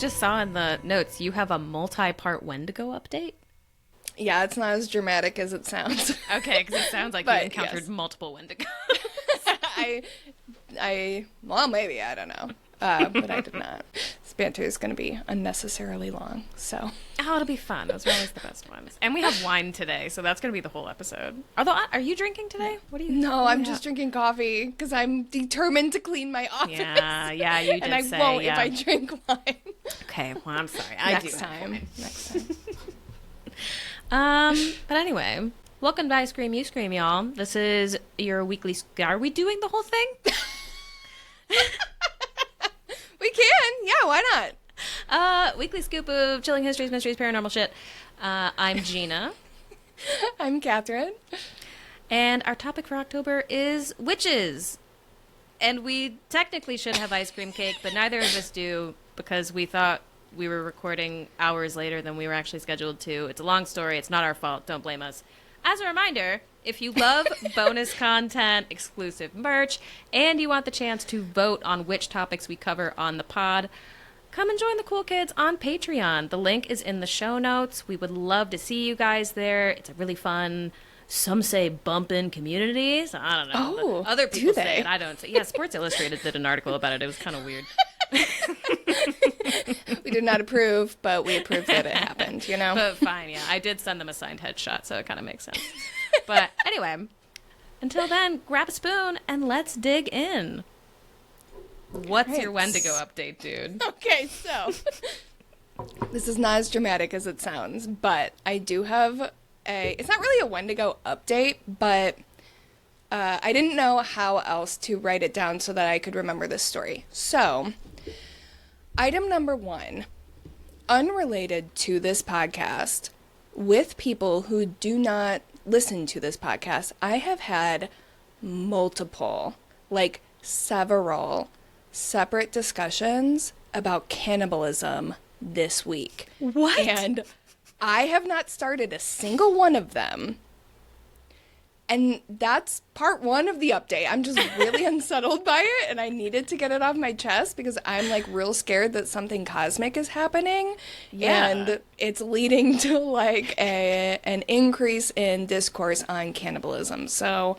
just saw in the notes you have a multi-part Wendigo update. Yeah, it's not as dramatic as it sounds. Okay, because it sounds like you encountered multiple Wendigos. Well, maybe, I don't know. But I did not. This banter is going to be unnecessarily long, so. Oh, it'll be fun. Those are always the best ones. And we have wine today, so that's going to be the whole episode. Although, are you drinking today? No, I'm just drinking coffee because I'm determined to cline my office. Yeah, you did and say. And I won't if I drink wine. Okay, well, I'm sorry. Next time. But anyway, welcome to I Scream, You Scream, y'all. This is your weekly... Are we doing the whole thing? We can. Yeah, why not? Weekly scoop of chilling histories, mysteries, paranormal shit. I'm Gina. I'm Kathryn. And our topic for October is witches. And we technically should have ice cream cake, but neither of us do because we thought we were recording hours later than we were actually scheduled to. It's a long story. It's not our fault. Don't blame us. As a reminder, if you love bonus content, exclusive merch, and you want the chance to vote on which topics we cover on the pod, come and join the cool kids on Patreon. The link is in the show notes. We would love to see you guys there. It's a really fun, some say bumpin' community. So I don't know. Oh, other people say it. I don't say. Yeah, Sports Illustrated did an article about it. It was kind of weird. We did not approve, but we approved that it happened, you know? But fine, yeah. I did send them a signed headshot, so it kind of makes sense. But anyway, until then, grab a spoon and let's dig in. What's your Wendigo update, dude? Okay, so this is not as dramatic as it sounds, but I do have it's not really a Wendigo update, but I didn't know how else to write it down so that I could remember this story. So, item number 1, unrelated to this podcast, with people who do not listen to this podcast, I have had multiple, like several separate discussions about cannibalism this week. What? And I have not started a single one of them. And that's part 1 of the update. I'm just really unsettled by it, and I needed to get it off my chest because I'm, like, real scared that something cosmic is happening. Yeah. And it's leading to, like, an increase in discourse on cannibalism. So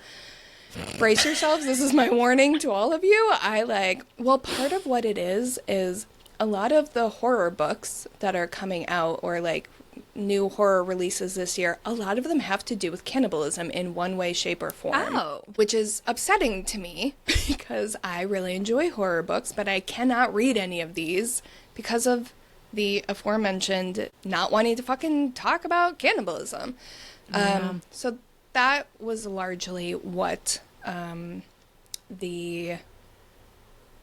brace yourselves. This is my warning to all of you. Part of what it is a lot of the horror books that are coming out or, like, new horror releases this year, a lot of them have to do with cannibalism in one way, shape, or form. Oh. Which is upsetting to me because I really enjoy horror books, but I cannot read any of these because of the aforementioned not wanting to fucking talk about cannibalism. Yeah. So that was largely what the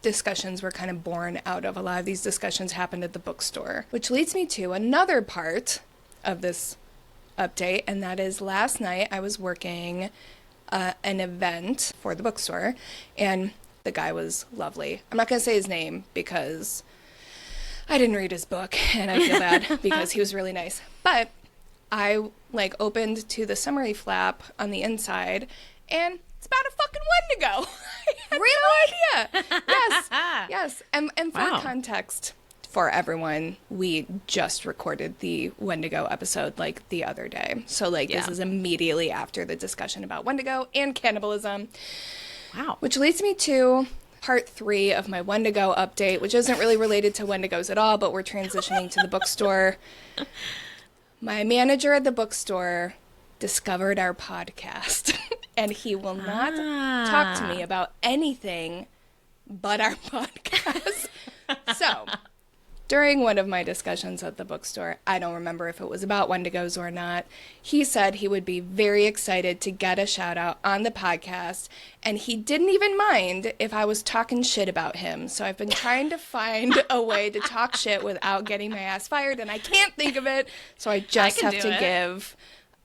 discussions were kind of born out of. A lot of these discussions happened at the bookstore, which leads me to another part of this update, and that is last night I was working an event for the bookstore, and the guy was lovely. I'm not going to say his name because I didn't read his book, and I feel bad because he was really nice. But I, like, opened to the summary flap on the inside, and it's about a fucking Wendigo. I had no idea. Yes. And for context, for everyone, we just recorded the Wendigo episode, like, the other day. So, like, this is immediately after the discussion about Wendigo and cannibalism. Wow. Which leads me to part 3 of my Wendigo update, which isn't really related to Wendigos at all, but we're transitioning to the bookstore. My manager at the bookstore discovered our podcast, and he will not talk to me about anything but our podcast. So, during one of my discussions at the bookstore, I don't remember if it was about Wendigos or not, he said he would be very excited to get a shout out on the podcast, and he didn't even mind if I was talking shit about him. So I've been trying to find a way to talk shit without getting my ass fired, and I can't think of it, so I just have to give...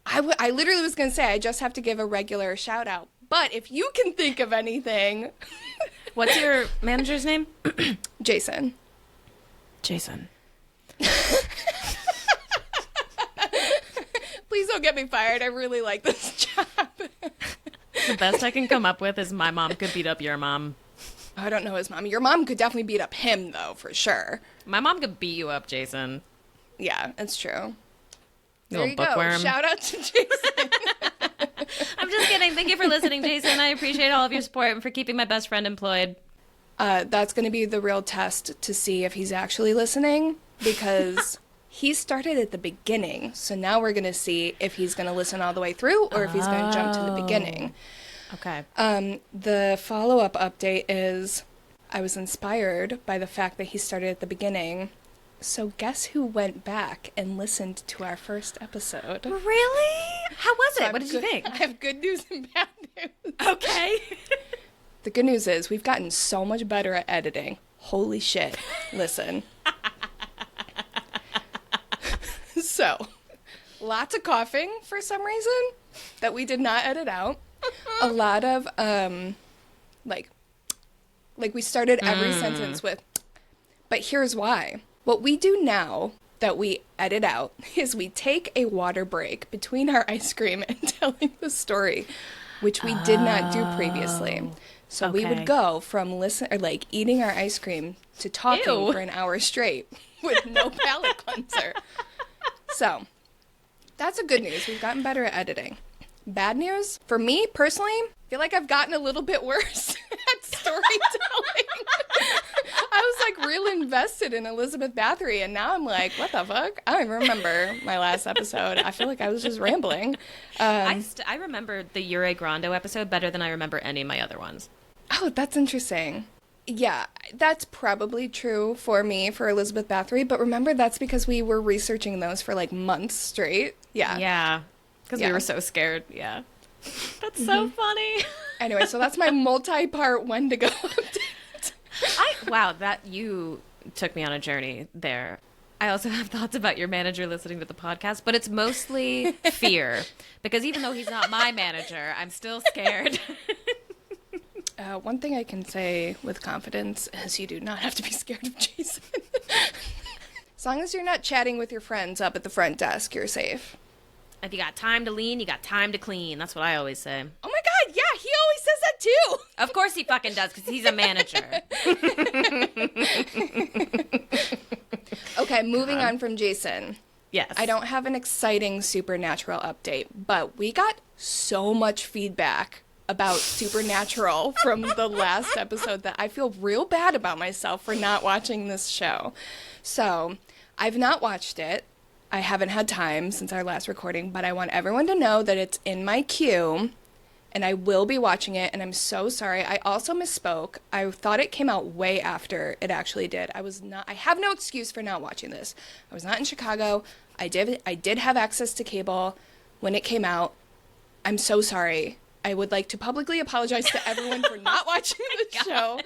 I literally was going to say I just have to give a regular shout out, but if you can think of anything... What's your manager's name? Jason. Please don't get me fired. I really like this job. The best I can come up with is my mom could beat up your mom. I don't know his mom. Your mom could definitely beat up him, though, for sure. My mom could beat you up, Jason. Yeah, it's true. You There you little go. bookworm. Shout out to Jason. I'm just kidding. Thank you for listening, Jason. I appreciate all of your support and for keeping my best friend employed. That's going to be the real test to see if he's actually listening, because he started at the beginning. So now we're going to see if he's going to listen all the way through or if he's going to jump to the beginning. Okay. The follow-up update is I was inspired by the fact that he started at the beginning. So guess who went back and listened to our first episode? Really? How was it? What did you think? I have good news and bad news. Okay. The good news is we've gotten so much better at editing. Holy shit. Listen. So, lots of coughing for some reason that we did not edit out. A lot of, like we started every sentence with, but here's why. What we do now that we edit out is we take a water break between our ice cream and telling the story, which we did not do previously. So we would go from eating our ice cream to talking for an hour straight with no palate cleanser. So that's a good news. We've gotten better at editing. Bad news, for me personally, I feel like I've gotten a little bit worse at storytelling. I was like real invested in Elizabeth Bathory, and now I'm like, what the fuck? I don't even remember my last episode. I feel like I was just rambling. I remember the Ure Grando episode better than I remember any of my other ones. Oh, that's interesting. Yeah, that's probably true for me, for Elizabeth Bathory, but remember that's because we were researching those for like months straight. Yeah. Yeah, because we were so scared. Yeah. That's so funny. Anyway, so that's my multi-part Wendigo update. Wow, that you took me on a journey there. I also have thoughts about your manager listening to the podcast, but it's mostly fear. Because even though he's not my manager, I'm still scared. One thing I can say with confidence is you do not have to be scared of Jason. As long as you're not chatting with your friends up at the front desk, you're safe. If you got time to lean, you got time to clean. That's what I always say. Oh my god, yeah, he always says that too! Of course he fucking does, because he's a manager. Okay, moving on from Jason. Yes. I don't have an exciting supernatural update, but we got so much feedback about Supernatural from the last episode that I feel real bad about myself for not watching this show. So, I've not watched it. I haven't had time since our last recording, but I want everyone to know that it's in my queue, and I will be watching it, and I'm so sorry. I also misspoke. I thought it came out way after it actually did. I have no excuse for not watching this. I was not in Chicago. I did have access to cable when it came out. I'm so sorry. I would like to publicly apologize to everyone for not watching the show.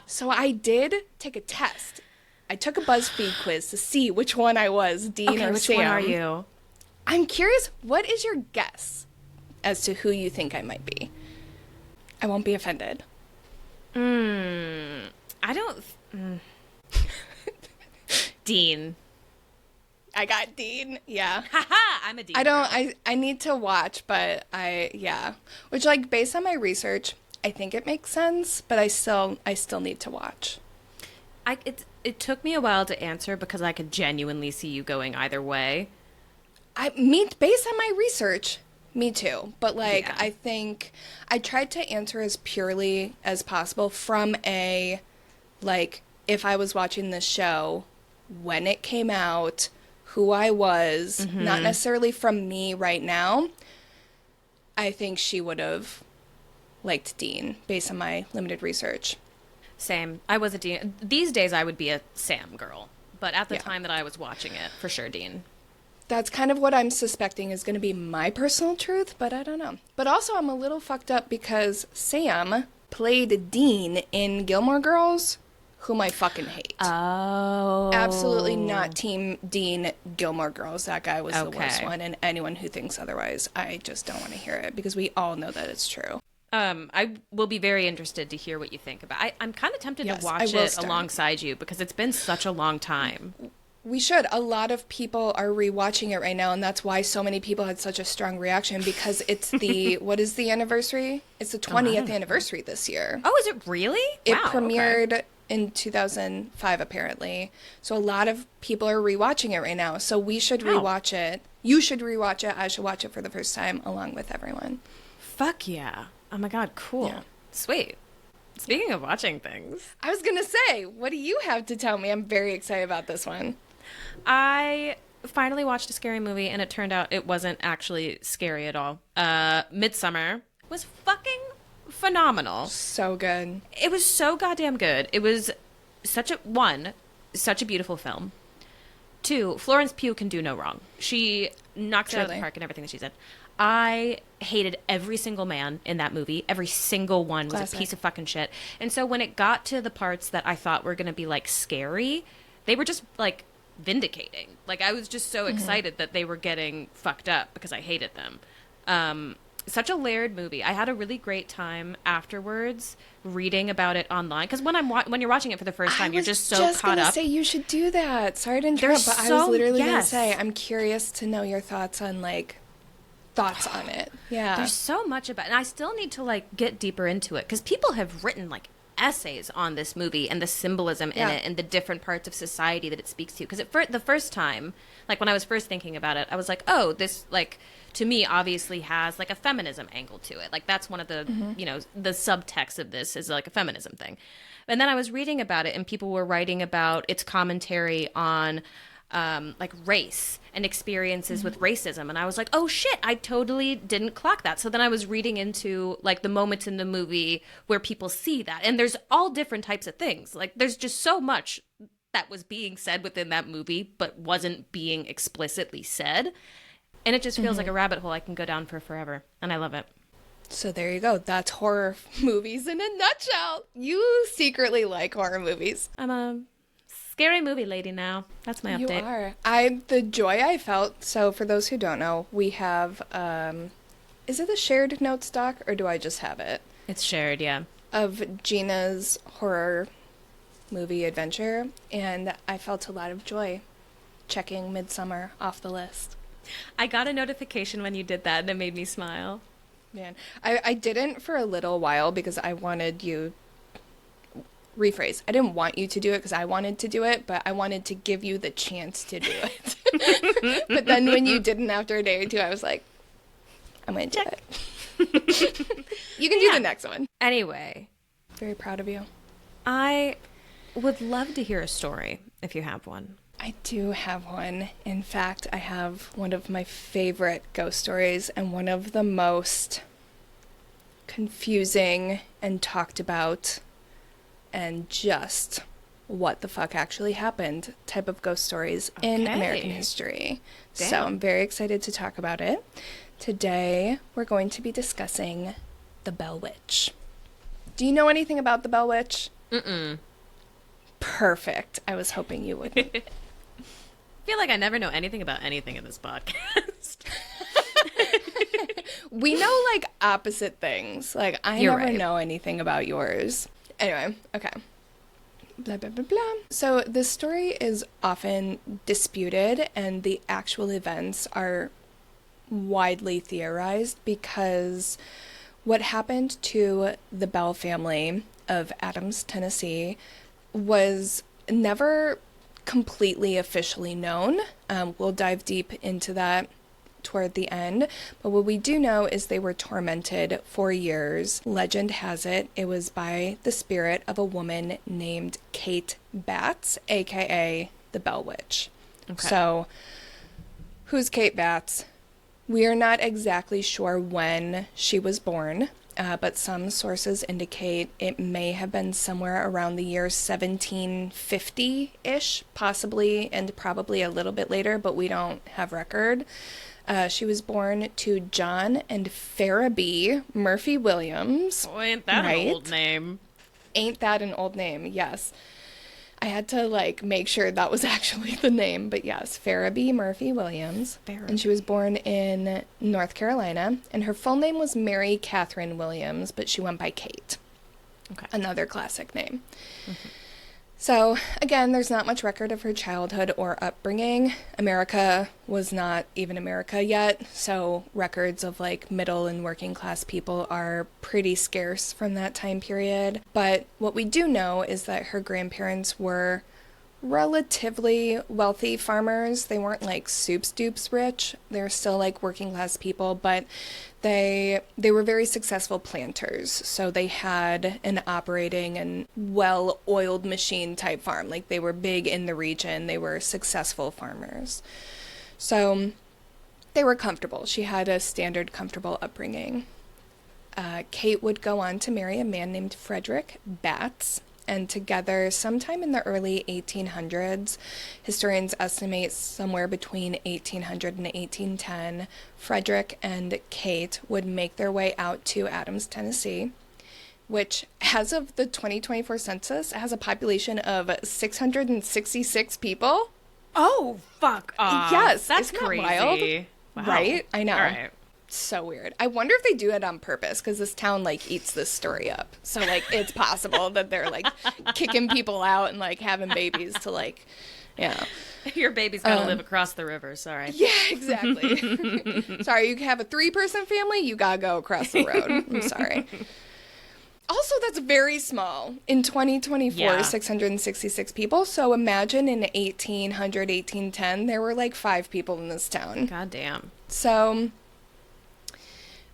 So I did take a test. I took a BuzzFeed quiz to see which one I was, Dean or which Sam. one are you? I'm curious, what is your guess as to who you think I might be? I won't be offended. I don't... Dean. I got Dean, yeah. Haha, I'm a Dean. I need to watch, but which, like, based on my research, I think it makes sense, but I still need to watch. It took me a while to answer because I could genuinely see you going either way. Based on my research, me too. But, like, Yeah. I think I tried to answer as purely as possible from if I was watching this show, when it came out, who I was, not necessarily from me right now. I think she would have liked Dean based on my limited research. Same. I was a Dean. These days I would be a Sam girl. But at the time that I was watching it, for sure Dean. That's kind of what I'm suspecting is going to be my personal truth, but I don't know. But also I'm a little fucked up because Sam played Dean in Gilmore Girls, whom I fucking hate. Oh. Absolutely not Team Dean Gilmore Girls. That guy was the worst one, and anyone who thinks otherwise, I just don't want to hear it because we all know that it's true. I will be very interested to hear what you think about. I'm kind of tempted to watch will it start. alongside you because it's been such a long time. We should. A lot of people are rewatching it right now, and that's why so many people had such a strong reaction, because it's the, what is the anniversary? It's the 20th anniversary this year. Oh, is it really? It Wow, premiered in 2005, apparently. So a lot of people are rewatching it right now. So we should rewatch it. You should rewatch it. I should watch it for the first time along with everyone. Fuck yeah. Oh my God, cool. Yeah. Sweet. Speaking of watching things. I was going to say, what do you have to tell me? I'm very excited about this one. I finally watched a scary movie, and it turned out it wasn't actually scary at all. Midsummer was fucking phenomenal. So good. It was so goddamn good. It was such a beautiful film. 2, Florence Pugh can do no wrong. She knocks it out of the park in everything that she's in. I hated every single man in that movie. Every single one was a piece of fucking shit. And so when it got to the parts that I thought were going to be, like, scary, they were just, like, vindicating. Like, I was just so excited that they were getting fucked up because I hated them. Such a layered movie. I had a really great time afterwards reading about it online, because when you're watching it for the first time, you're just so caught up. I was just gonna say you should do that. Sorry to interrupt, but I was literally gonna say I'm curious to know your thoughts on it. Yeah, there's so much about it, and I still need to like get deeper into it, because people have written like essays on this movie and the symbolism in it and the different parts of society that it speaks to. Because the first time, like when I was first thinking about it, I was like, oh, this, like, to me obviously has like a feminism angle to it. Like that's one of the, you know, the subtext of this is like a feminism thing. And then I was reading about it, and people were writing about its commentary on like race and experiences with racism, and I was like, oh shit, I totally didn't clock that. So then I was reading into like the moments in the movie where people see that, and there's all different types of things. Like there's just so much that was being said within that movie but wasn't being explicitly said, and it just feels like a rabbit hole I can go down for forever, and I love it. So there you go. That's horror movies in a nutshell. You secretly like horror movies. I'm a scary movie lady now. That's my update. You are. The joy I felt. So for those who don't know, we have, is it a shared notes doc, or do I just have it? It's shared, yeah. Of Gina's horror movie adventure, and I felt a lot of joy checking Midsummer off the list. I got a notification when you did that, and it made me smile. Man, I didn't for a little while because I wanted you... Rephrase. I didn't want you to do it because I wanted to do it, but I wanted to give you the chance to do it. But then when you didn't after a day or two, I was like, I'm going to do it. You can do the next one. Anyway. Very proud of you. I would love to hear a story if you have one. I do have one. In fact, I have one of my favorite ghost stories and one of the most confusing and talked about and just what the fuck actually happened type of ghost stories in American history. Damn. So I'm very excited to talk about it. Today, we're going to be discussing the Bell Witch. Do you know anything about the Bell Witch? Mm-mm. Perfect. I was hoping you wouldn't. I feel like I never know anything about anything in this podcast. We know, like, opposite things. Like, I never know anything about yours. Anyway, okay. Blah, blah, blah, blah. So this story is often disputed, and the actual events are widely theorized, because what happened to the Bell family of Adams, Tennessee, was never completely officially known. We'll dive deep into that toward the end, but what we do know is they were tormented for years. Legend has it was by the spirit of a woman named Kate Batts, aka the Bell Witch. Okay. So, who's Kate Batts? We are not exactly sure when she was born, but some sources indicate it may have been somewhere around the year 1750-ish, possibly, and probably a little bit later, but we don't have record. She was born to John and Farabee Murphy Williams. Oh, ain't that an old name? Ain't that an old name, yes. I had to, like, make sure that was actually the name, but yes, Farabee Murphy Williams. And she was born in North Carolina, and her full name was Mary Kathryn Williams, but she went by Kate. Okay. Another classic name. Mm-hmm. So, again, there's not much record of her childhood or upbringing. America was not even America yet, so records of like middle and working class people are pretty scarce from that time period. But what we do know is that her grandparents were relatively wealthy farmers. They weren't like soups dupes rich. They're still like working class people, but they were very successful planters. So they had an operating and well-oiled machine type farm. Like they were big in the region. They were successful farmers. So they were comfortable. She had a standard comfortable upbringing. Kate would go on to marry a man named Frederick Batts, and together, sometime in the early 1800s, historians estimate somewhere between 1800 and 1810, Frederick and Kate would make their way out to Adams, Tennessee, which, as of the 2024 census, has a population of 666 people. Oh, fuck off. Yes, that's isn't that crazy. Wild? Wow. Right? I know. All right. So weird. I wonder if they do it on purpose, because this town like eats this story up. So like it's possible that they're like kicking people out and like having babies to like, yeah. Your baby's gotta live across the river. Sorry. Yeah, exactly. Sorry, you have a 3-person family, you gotta go across the road. I'm sorry. Also, that's very small. In 2024, Yeah. 666 people. So imagine in 1800, 1810, there were like 5 people in this town. God damn. So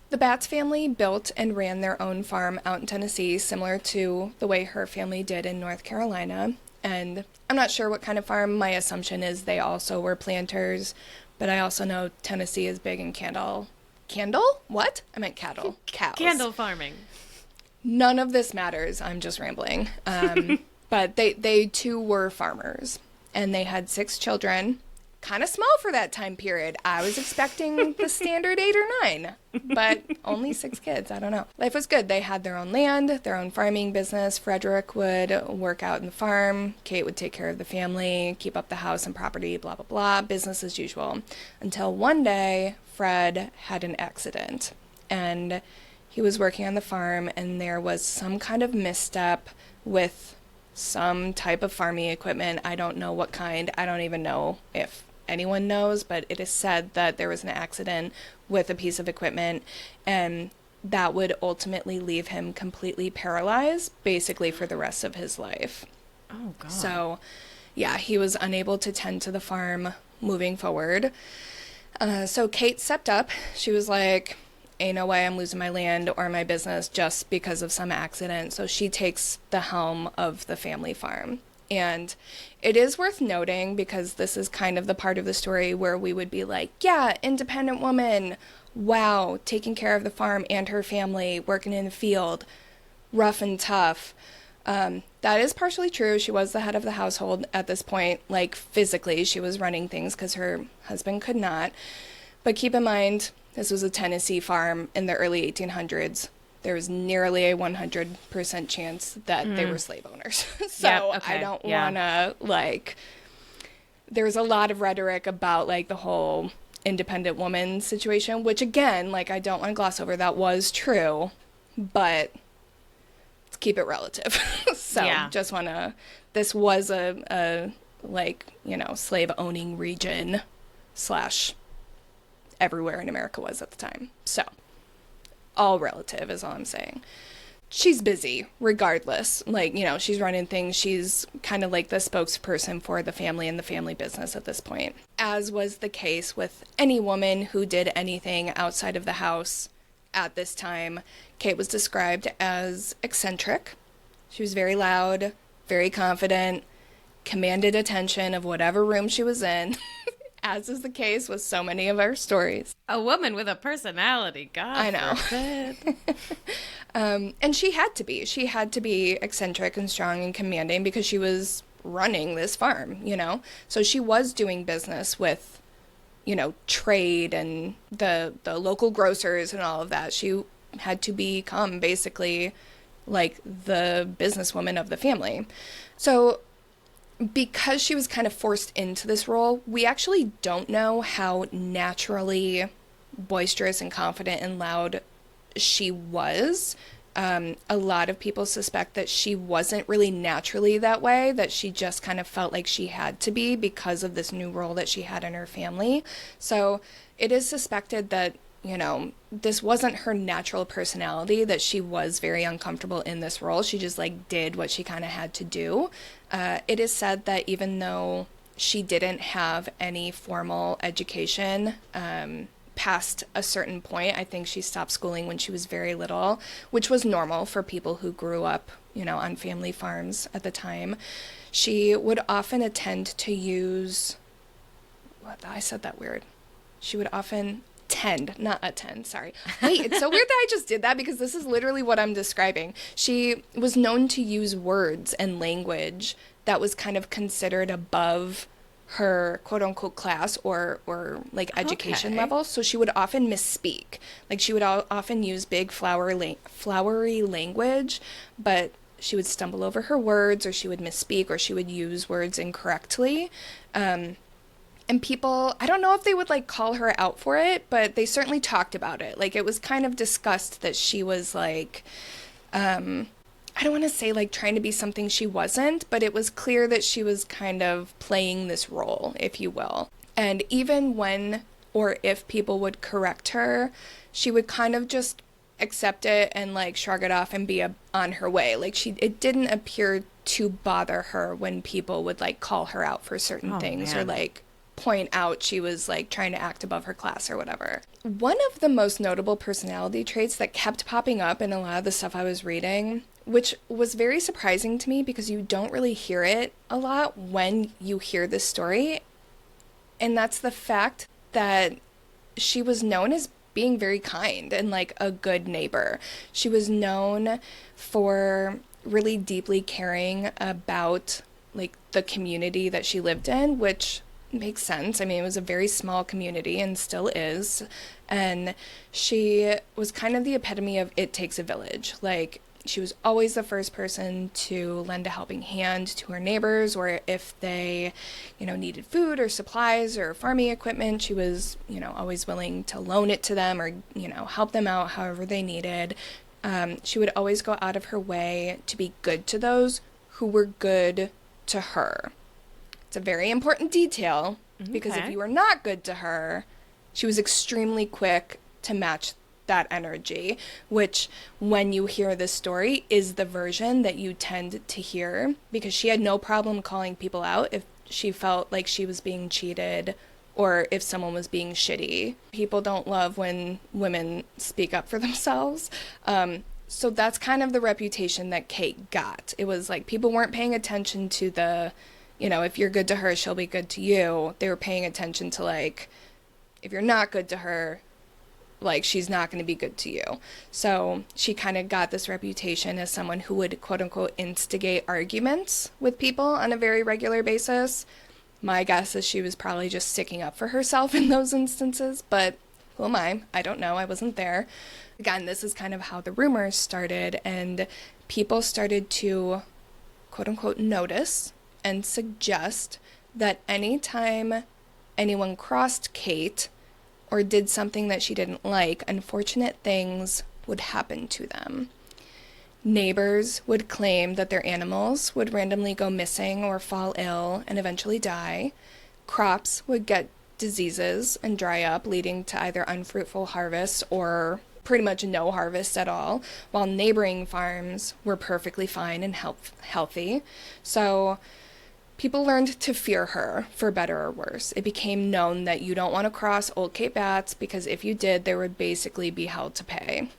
the Batts family built and ran their own farm out in Tennessee, similar to the way her family did in North Carolina. And I'm not sure what kind of farm. My assumption is they also were planters, but I also know Tennessee is big in candle. Candle? What? I meant cattle. Cows. Candle farming. None of this matters. I'm just rambling. But they too were farmers, and they had 6 children. Kind of small for that time period. I was expecting the standard 8 or 9, but only 6 kids. I don't know. Life was good. They had their own land, their own farming business. Frederick would work out in the farm. Kate would take care of the family, keep up the house and property, blah, blah, blah. Business as usual. Until one day, Fred had an accident, and he was working on the farm, and there was some kind of misstep with some type of farming equipment. I don't know what kind. I don't even know if anyone knows, but it is said that there was an accident with a piece of equipment, and that would ultimately leave him completely paralyzed, basically for the rest of his life. Oh, God. So, yeah, he was unable to tend to the farm moving forward. So Kate stepped up. She was like, ain't no way I'm losing my land or my business just because of some accident. So she takes the helm of the family farm. And it is worth noting, because this is kind of the part of the story where we would be like, yeah, independent woman, wow, taking care of the farm and her family, working in the field, rough and tough. That is partially true. She was the head of the household at this point, like physically she was running things because her husband could not. But keep in mind, this was a Tennessee farm in the early 1800s. There was nearly a 100% chance that they were slave owners. So Yep, okay, I don't want to, like, there's a lot of rhetoric about, like, the whole independent woman situation, which, again, like, I don't want to gloss over. That was true, but let's keep it relative. So Yeah. just want to, this was a, like, you know, slave-owning region / everywhere in America was at the time. So all relative is all I'm saying. She's busy regardless. Like, you know, she's running things. She's kind of like the spokesperson for the family and the family business at this point. As was the case with any woman who did anything outside of the house at this time, Kate was described as eccentric. She was very loud, very confident, commanded attention of whatever room she was in. As is the case with so many of our stories. A woman with a personality. God I know. forbid. And she had to be. She had to be eccentric and strong and commanding because she was running this farm, you know? So she was doing business with, you know, trade and the local grocers and all of that. She had to become basically like the businesswoman of the family. So because she was kind of forced into this role, we actually don't know how naturally boisterous and confident and loud she was. A lot of people suspect that she wasn't really naturally that way, that she just kind of felt like she had to be because of this new role that she had in her family. So it is suspected that, you know, this wasn't her natural personality, that she was very uncomfortable in this role. She just like did what she kind of had to do. It is said that even though she didn't have any formal education, past a certain point, I think she stopped schooling when she was very little, which was normal for people who grew up, you know, on family farms at the time. She would often attend to use, what, I said that weird. She would often not attend, sorry. Wait, it's so weird that I just did that because this is literally what I'm describing. She was known to use words and language that was kind of considered above her quote-unquote class or like education level, so she would often misspeak. Like she would often use big flowery language, but she would stumble over her words, or she would misspeak, or she would use words incorrectly. And people, I don't know if they would like call her out for it, but they certainly talked about it. Like it was kind of discussed that she was like, I don't want to say like trying to be something she wasn't, but it was clear that she was kind of playing this role, if you will. And even when or if people would correct her, she would kind of just accept it and like shrug it off and be on her way. Like it didn't appear to bother her when people would like call her out for certain things, or like point out she was like trying to act above her class or whatever. One of the most notable personality traits that kept popping up in a lot of the stuff I was reading, which was very surprising to me because you don't really hear it a lot when you hear this story, and that's the fact that she was known as being very kind and like a good neighbor. She was known for really deeply caring about like the community that she lived in, which makes sense. I mean, it was a very small community and still is. And she was kind of the epitome of it takes a village. Like, she was always the first person to lend a helping hand to her neighbors, or if they, you know, needed food or supplies or farming equipment, she was, you know, always willing to loan it to them or, you know, help them out however they needed. She would always go out of her way to be good to those who were good to her. It's a very important detail, because if you were not good to her, she was extremely quick to match that energy, which when you hear this story is the version that you tend to hear, because she had no problem calling people out if she felt like she was being cheated or if someone was being shitty. People don't love when women speak up for themselves. So that's kind of the reputation that Kate got. It was like people weren't paying attention to the, you know, if you're good to her, she'll be good to you. They were paying attention to, like, if you're not good to her, like, she's not going to be good to you. So she kind of got this reputation as someone who would, quote-unquote, instigate arguments with people on a very regular basis. My guess is she was probably just sticking up for herself in those instances, but who am I? I don't know. I wasn't there. Again, this is kind of how the rumors started, and people started to, quote-unquote, notice and suggest that anytime anyone crossed Kate or did something that she didn't like, unfortunate things would happen to them. Neighbors would claim that their animals would randomly go missing or fall ill and eventually die. Crops would get diseases and dry up, leading to either unfruitful harvests or pretty much no harvest at all, while neighboring farms were perfectly fine and healthy. So people learned to fear her, for better or worse. It became known that you don't want to cross Old Kate Bats, because if you did, there would basically be hell to pay.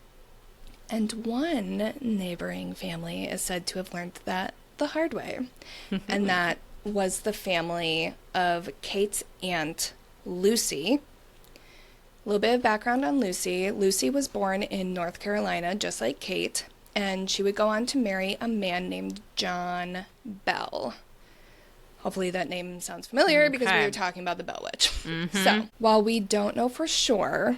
And one neighboring family is said to have learned that the hard way. And that was the family of Kate's aunt, Lucy. A little bit of background on Lucy. Lucy was born in North Carolina, just like Kate, and she would go on to marry a man named John Bell. Hopefully that name sounds familiar, because we were talking about the Bell Witch. So, while we don't know for sure,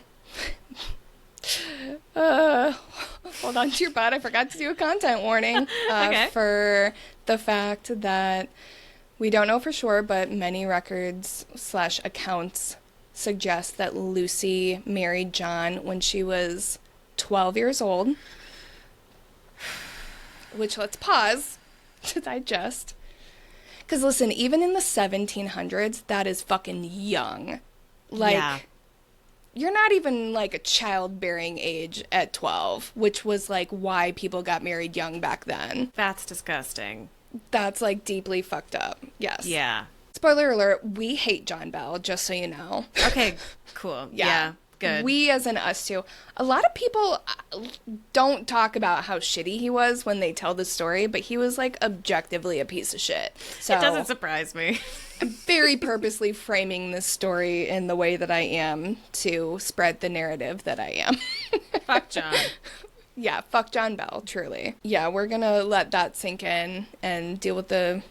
hold on to your butt, I forgot to do a content warning for the fact that we don't know for sure, but many records/accounts suggest that Lucy married John when she was 12 years old. which let's pause to digest. Because listen, even in the 1700s, that is fucking young. Like, Yeah. you're not even like a childbearing age at 12, which was like why people got married young back then. That's disgusting. That's like deeply fucked up. Yes. Yeah. Spoiler alert, we hate John Bell, just so you know. Okay, cool. Yeah. Good. We as in us too. A lot of people don't talk about how shitty he was when they tell the story, but he was like objectively a piece of shit. So It doesn't surprise me. I'm very purposely framing this story in the way that I am to spread the narrative that I am. Fuck John. Yeah, fuck John Bell, truly. Yeah, we're gonna let that sink in and deal with the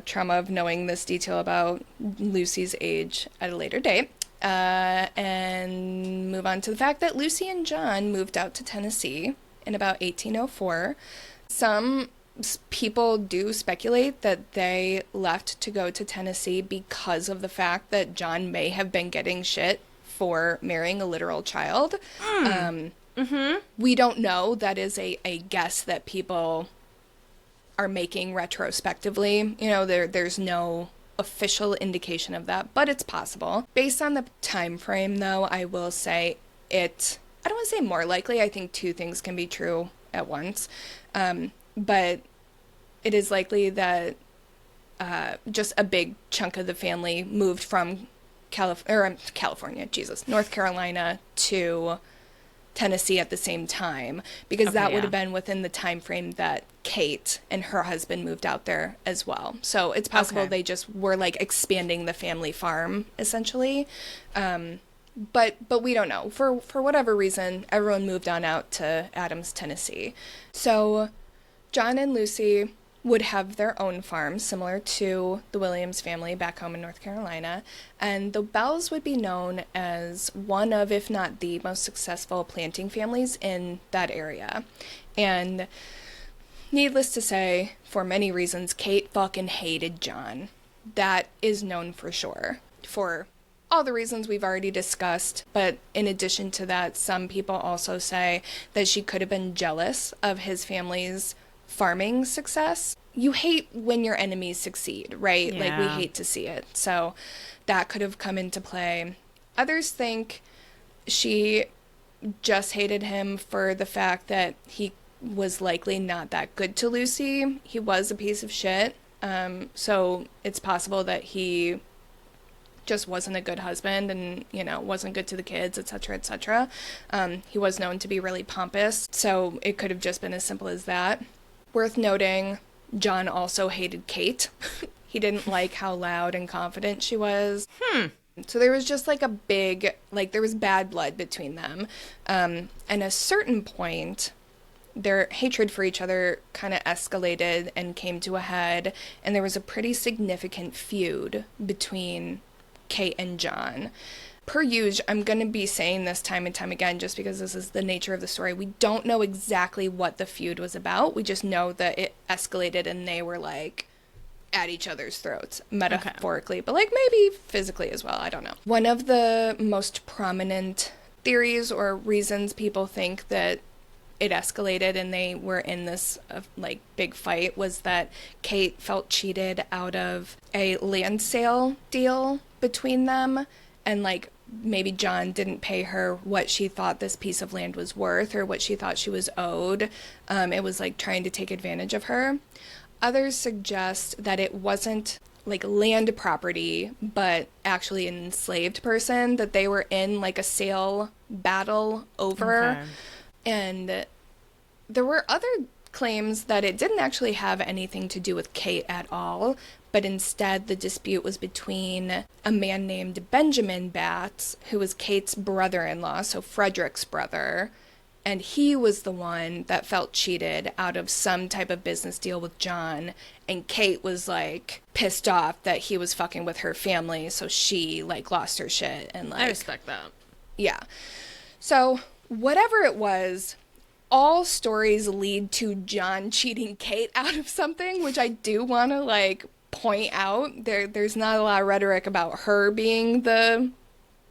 trauma of knowing this detail about Lucy's age at a later date. And move on to the fact that Lucy and John moved out to Tennessee in about 1804. Some people do speculate that they left to go to Tennessee because of the fact that John may have been getting shit for marrying a literal child. We don't know. That is a guess that people are making retrospectively. You know, there's no official indication of that, but it's possible. Based on the time frame, though, I will say I don't want to say more likely. I think two things can be true at once. But it is likely that just a big chunk of the family moved from North Carolina to Tennessee at the same time, because that would have been within the time frame that Kate and her husband moved out there as well. So it's possible they just were like expanding the family farm essentially. But we don't know. For whatever reason, everyone moved on out to Adams, Tennessee. So John and Lucy would have their own farm, similar to the Williams family back home in North Carolina, and the Bells would be known as one of, if not the most successful planting families in that area. And needless to say, for many reasons, Kate fucking hated John. That is known for sure, for all the reasons we've already discussed. But in addition to that, some people also say that she could have been jealous of his family's farming success. You hate when your enemies succeed, right? Yeah. Like, we hate to see it. So that could have come into play. Others think she just hated him for the fact that he was likely not that good to Lucy. He was a piece of shit. So it's possible that he just wasn't a good husband and, you know, wasn't good to the kids, etc., etc. He was known to be really pompous, so it could have just been as simple as that. Worth noting, John also hated Kate. He didn't like how loud and confident she was. So there was just like a big, like, there was bad blood between them. And at a certain point, their hatred for each other kind of escalated and came to a head, and there was a pretty significant feud between Kate and John. Per usual, I'm going to be saying this time and time again just because this is the nature of the story. We don't know exactly what the feud was about. We just know that it escalated and they were like at each other's throats, metaphorically, but like maybe physically as well. I don't know. One of the most prominent theories or reasons people think that it escalated and they were in this like big fight was that Kate felt cheated out of a land sale deal between them, and like maybe John didn't pay her what she thought this piece of land was worth or what she thought she was owed. It was like trying to take advantage of her. Others suggest that it wasn't like land property, but actually an enslaved person that they were in like a sale battle over. Okay. And there were other claims that it didn't actually have anything to do with Kate at all, but instead the dispute was between a man named Benjamin Batts, who was Kate's brother-in-law, so Frederick's brother, and he was the one that felt cheated out of some type of business deal with John, and Kate was like pissed off that he was fucking with her family, so she like lost her shit and like I respect that. Yeah. So whatever it was, all stories lead to John cheating Kate out of something, which I do want to like point out. There's not a lot of rhetoric about her being the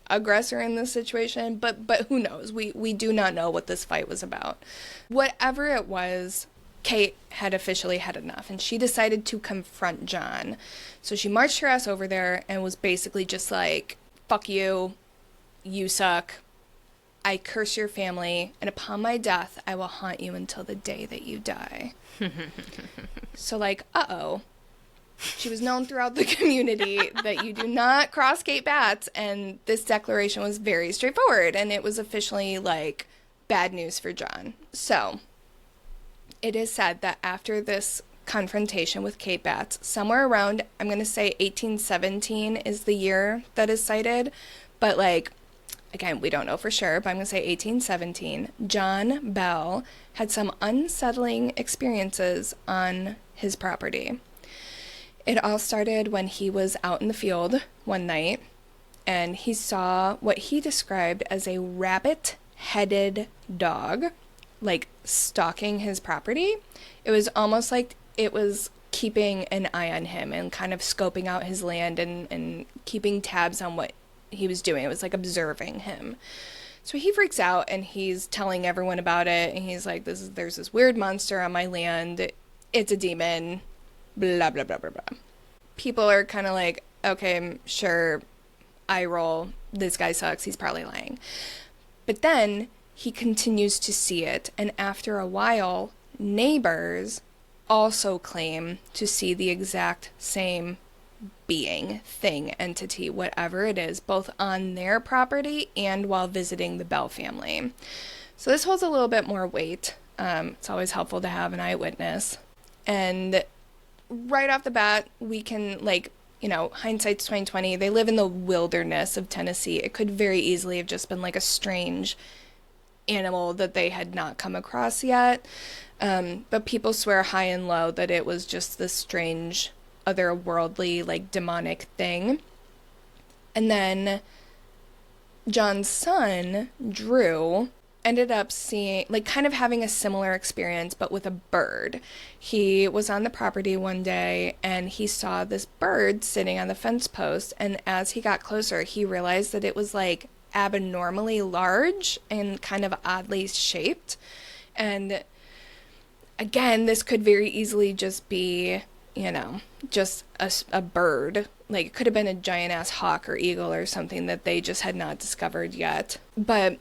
aggressor in this situation, but who knows? We do not know what this fight was about. Whatever it was, Kate had officially had enough, and she decided to confront John. So she marched her ass over there and was basically just like, fuck you, you suck, I curse your family, and upon my death, I will haunt you until the day that you die. So, like, uh-oh. She was known throughout the community that you do not cross Kate Batts, and this declaration was very straightforward, and it was officially, like, bad news for John. So, it is said that after this confrontation with Kate Batts, somewhere around, I'm going to say 1817 is the year that is cited, but, like, again, we don't know for sure, but I'm going to say 1817, John Bell had some unsettling experiences on his property. It all started when he was out in the field one night, and he saw what he described as a rabbit-headed dog, like, stalking his property. It was almost like it was keeping an eye on him and kind of scoping out his land and keeping tabs on what he was doing. It was like observing him. So he freaks out and he's telling everyone about it, and he's like, there's this weird monster on my land. It's a demon. Blah, blah, blah, blah, blah. People are kind of like, okay, sure, eye roll. This guy sucks. He's probably lying. But then he continues to see it, and after a while, neighbors also claim to see the exact same being, thing, entity, whatever it is, both on their property and while visiting the Bell family. So this holds a little bit more weight. It's always helpful to have an eyewitness. And right off the bat, we can, like, you know, hindsight's 20/20. They live in the wilderness of Tennessee. It could very easily have just been like a strange animal that they had not come across yet. But people swear high and low that it was just this strange, otherworldly, like, demonic thing. And then John's son, Drew, ended up seeing, like, kind of having a similar experience, but with a bird. He was on the property one day, and he saw this bird sitting on the fence post, and as he got closer, he realized that it was, like, abnormally large and kind of oddly shaped. And again, this could very easily just be, you know, just a bird. Like, it could have been a giant-ass hawk or eagle or something that they just had not discovered yet. But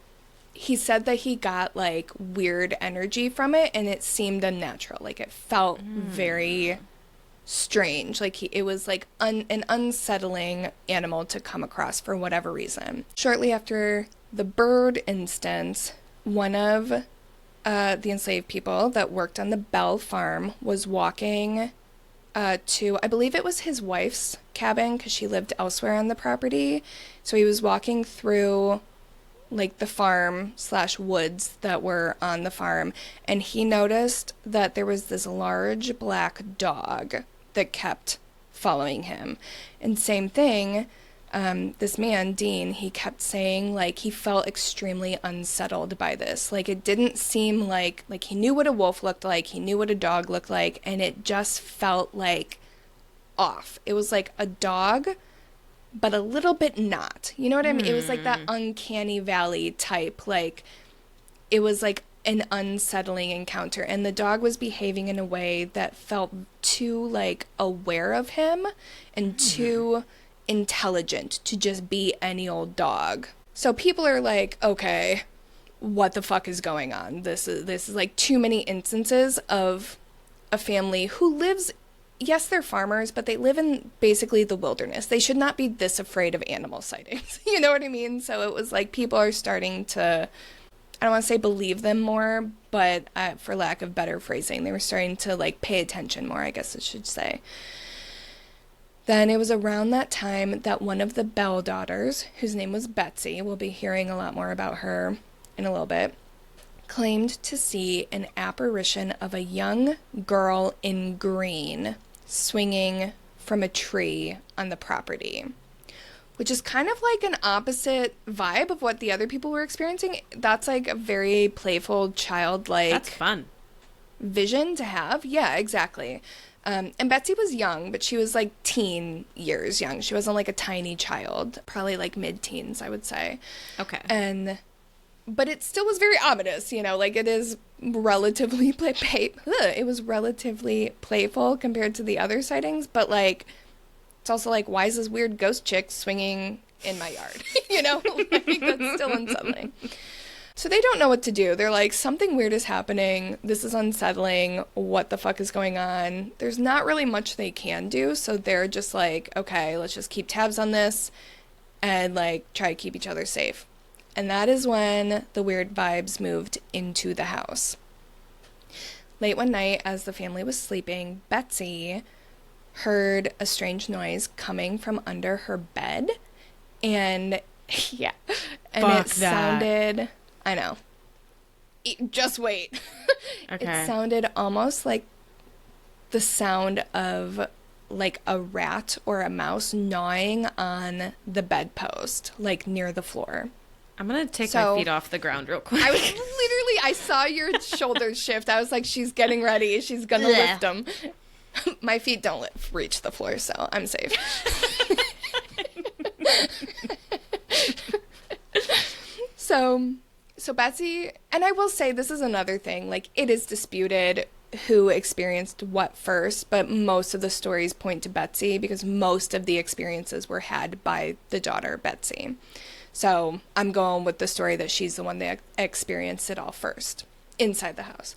he said that he got, like, weird energy from it, and it seemed unnatural. Like, it felt very strange. Like, it was, like, an unsettling animal to come across for whatever reason. Shortly after the bird instance, one of the enslaved people that worked on the Bell farm was walking to, I believe it was his wife's cabin, because she lived elsewhere on the property. So he was walking through, like, the farm / woods that were on the farm, and he noticed that there was this large black dog that kept following him. And same thing, this man, Dean, he kept saying, like, he felt extremely unsettled by this. Like, it didn't seem like he knew what a wolf looked like, he knew what a dog looked like, and it just felt, like, off. It was like a dog, but a little bit not. You know what I mean? It was like that uncanny valley type, like, it was like an unsettling encounter, and the dog was behaving in a way that felt too, like, aware of him and too intelligent to just be any old dog. So people are like, okay, what the fuck is going on? This is like too many instances of a family who lives, yes, they're farmers, but they live in basically the wilderness. They should not be this afraid of animal sightings. You know what I mean? So it was like people are starting to, I don't want to say believe them more, but for lack of better phrasing, they were starting to, like, pay attention more, I guess I should say. Then it was around that time that one of the Bell daughters, whose name was Betsy, we'll be hearing a lot more about her in a little bit, claimed to see an apparition of a young girl in green swinging from a tree on the property, which is kind of like an opposite vibe of what the other people were experiencing. That's like a very playful, childlike, That's fun. vision to have. Yeah, exactly. And Betsy was young, but she was like teen years young. She wasn't like a tiny child, probably like mid-teens, I would say. Okay. But it still was very ominous, you know, like it is relatively it was relatively playful compared to the other sightings, but like it's also like, why is this weird ghost chick swinging in my yard? You know, like that's still unsettling. So they don't know what to do. They're like, something weird is happening. This is unsettling. What the fuck is going on? There's not really much they can do. So they're just like, okay, let's just keep tabs on this and like try to keep each other safe. And that is when the weird vibes moved into the house. Late one night, as the family was sleeping, Betsy heard a strange noise coming from under her bed. And yeah, and Fuck it sounded... I know. Just wait. Okay. It sounded almost like the sound of like a rat or a mouse gnawing on the bedpost, like near the floor. I'm going to take my feet off the ground real quick. I saw your shoulders shift. I was like, she's getting ready. She's going to lift them. My feet don't reach the floor, so I'm safe. So Betsy, and I will say this is another thing, like it is disputed who experienced what first, but most of the stories point to Betsy because most of the experiences were had by the daughter, Betsy. So I'm going with the story that she's the one that experienced it all first, inside the house.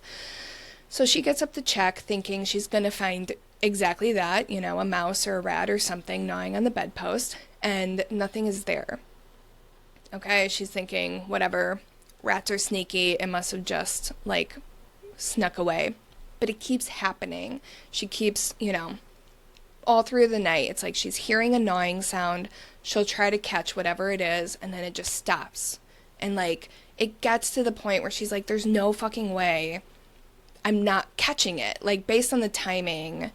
So she gets up to check, thinking she's going to find exactly that, you know, a mouse or a rat or something gnawing on the bedpost, and nothing is there. Okay, she's thinking, whatever, rats are sneaky, it must have just, like, snuck away. But it keeps happening. She keeps, you know, all through the night, it's like she's hearing a gnawing sound, she'll try to catch whatever it is, and then it just stops. And, like, it gets to the point where she's like, there's no fucking way I'm not catching it. Like, based on the timing,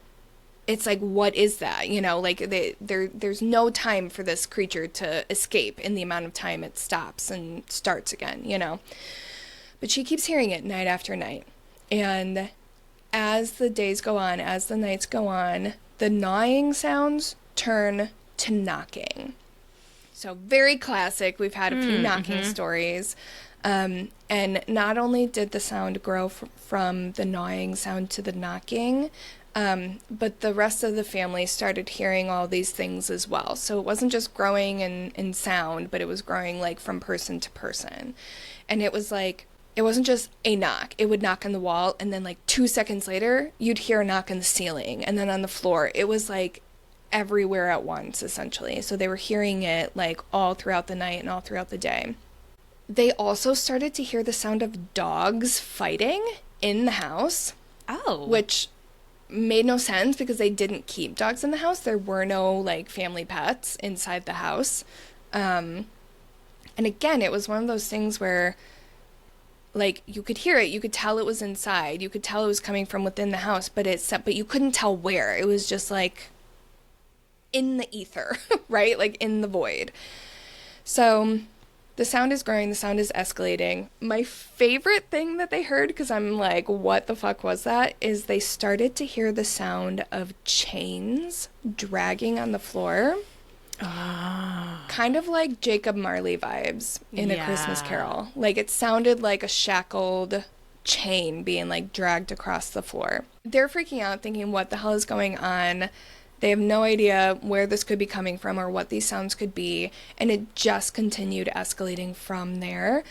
it's like, what is that? You know, like, there's no time for this creature to escape in the amount of time it stops and starts again, you know? But she keeps hearing it night after night. And as the days go on, as the nights go on, the gnawing sounds turn to knocking. So very classic. We've had a few knocking stories. And not only did the sound grow from the gnawing sound to the knocking, but the rest of the family started hearing all these things as well. So it wasn't just growing in sound, but it was growing like from person to person. And it was like, it wasn't just a knock. It would knock on the wall, and then like 2 seconds later, you'd hear a knock on the ceiling, and then on the floor. It was like everywhere at once, essentially. So they were hearing it like all throughout the night and all throughout the day. They also started to hear the sound of dogs fighting in the house. Oh. Which made no sense because they didn't keep dogs in the house. There were no like family pets inside the house. And again, it was one of those things where like you could hear it, you could tell it was inside, you could tell it was coming from within the house, but you couldn't tell where. It was just like in the ether, right? Like in the void. So the sound is growing, the sound is escalating. My favorite thing that they heard, because I'm like, what the fuck was that? Is they started to hear the sound of chains dragging on the floor. Kind of like Jacob Marley vibes in A Christmas Carol. Like it sounded like a shackled chain being like dragged across the floor. They're freaking out, thinking, what the hell is going on? They have no idea where this could be coming from or what these sounds could be. And it just continued escalating from there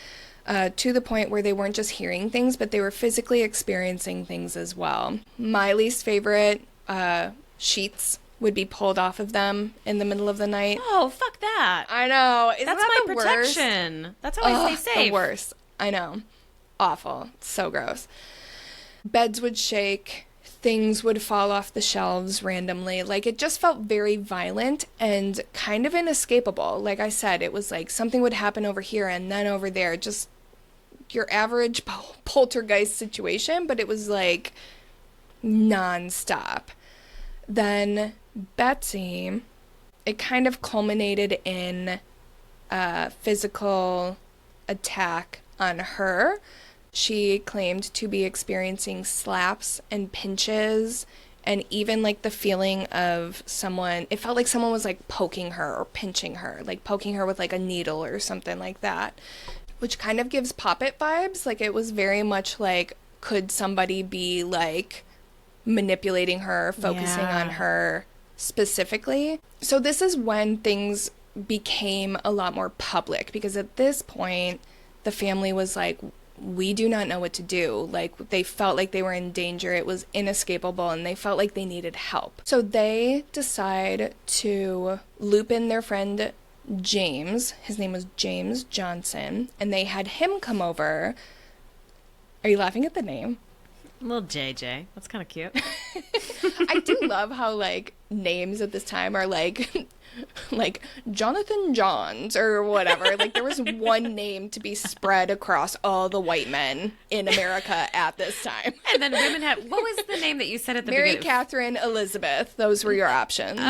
to the point where they weren't just hearing things, but they were physically experiencing things as well. My least favorite, sheets would be pulled off of them in the middle of the night. Oh, fuck that. I know. Isn't That's that my the protection. Worst? That's how I stay safe. The worst. I know. Awful. So gross. Beds would shake. Things would fall off the shelves randomly. Like, it just felt very violent and kind of inescapable. Like I said, it was like something would happen over here and then over there. Just your average poltergeist situation, but it was like nonstop. Then Betsy, it kind of culminated in a physical attack on her. She claimed to be experiencing slaps and pinches and even like the feeling of someone, it felt like someone was like poking her or pinching her, like poking her with like a needle or something like that, which kind of gives Poppet vibes. Like it was very much like could somebody be like manipulating her, focusing on her specifically? So this is when things became a lot more public, because at this point the family was like, we do not know what to do. Like, they felt like they were in danger. It was inescapable, and they felt like they needed help. So they decide to loop in their friend James. His name was James Johnson, and they had him come over. Are you laughing at the name? Little JJ. That's kind of cute. I do love how, like, names at this time are like like Jonathan Johns or whatever. Like, there was one name to be spread across all the white men in America at this time. And then women had, what was the name that you said at the Mary beginning? Catherine Elizabeth. Those were your options.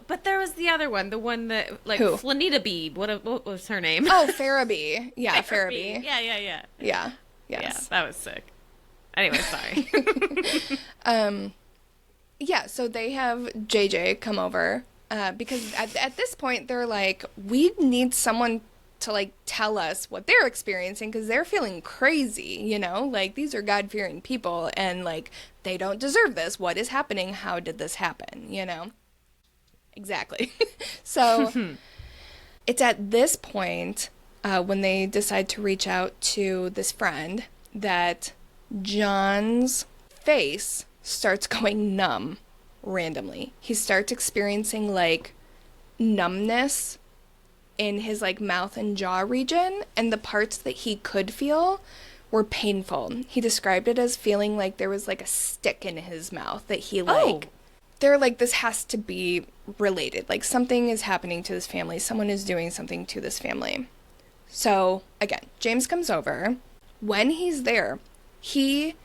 But there was the other one, the one that, like, Who? Flanita Beebe. What was her name? Oh, Farabee. Yeah, Farabee. Yeah. Yeah. Yes. Yeah, that was sick. Anyway, sorry. Yeah, so they have JJ come over because at this point they're like, we need someone to, like, tell us what they're experiencing, because they're feeling crazy, you know? Like, these are God-fearing people, and, like, they don't deserve this. What is happening? How did this happen, you know? Exactly. So it's at this point, when they decide to reach out to this friend, that John's face starts going numb randomly. He starts experiencing, like, numbness in his, like, mouth and jaw region, and the parts that he could feel were painful. He described it as feeling like there was, like, a stick in his mouth that he, like... They're like, this has to be related. Like, something is happening to this family. Someone is doing something to this family. So, again, James comes over. When he's there, he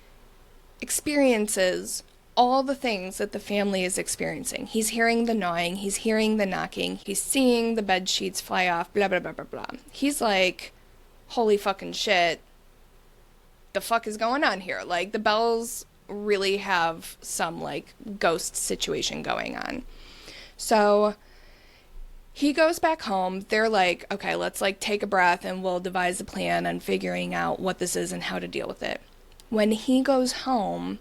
experiences all the things that the family is experiencing. He's hearing the gnawing, he's hearing the knocking, he's seeing the bed sheets fly off, blah, blah, blah, blah, blah. He's like, holy fucking shit, the fuck is going on here? Like, the Bells really have some, like, ghost situation going on. So he goes back home. They're like, okay, let's, like, take a breath and we'll devise a plan on figuring out what this is and how to deal with it. When he goes home,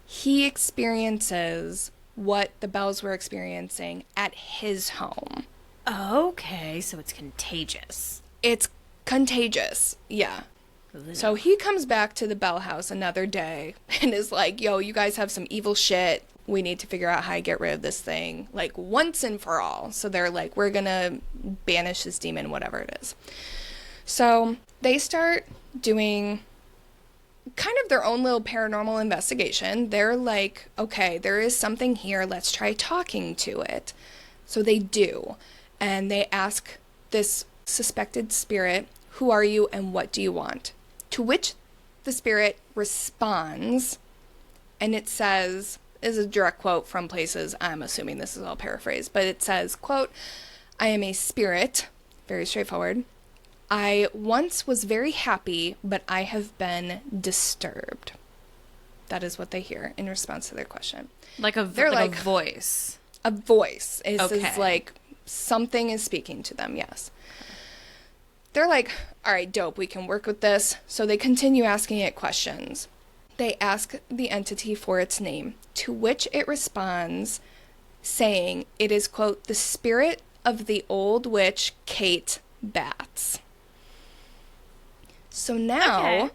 he experiences what the Bells were experiencing at his home. Okay, so it's contagious. It's contagious, yeah. So he comes back to the Bell house another day and is like, yo, you guys have some evil shit. We need to figure out how to get rid of this thing, like, once and for all. So they're like, we're gonna banish this demon, whatever it is. So they start doing kind of their own little paranormal investigation. They're like, okay, there is something here. Let's try talking to it. So they do. And they ask this suspected spirit, who are you and what do you want? To which the spirit responds, and it says, is a direct quote from places, I'm assuming this is all paraphrased, but it says, quote, I am a spirit, very straightforward. I once was very happy, but I have been disturbed. That is what they hear in response to their question. Like a voice. A voice. It Okay. says, like, something is speaking to them, yes. They're like, all right, dope, we can work with this. So they continue asking it questions. They ask the entity for its name, to which it responds saying it is, quote, the spirit of the old witch Kate Batts. So now,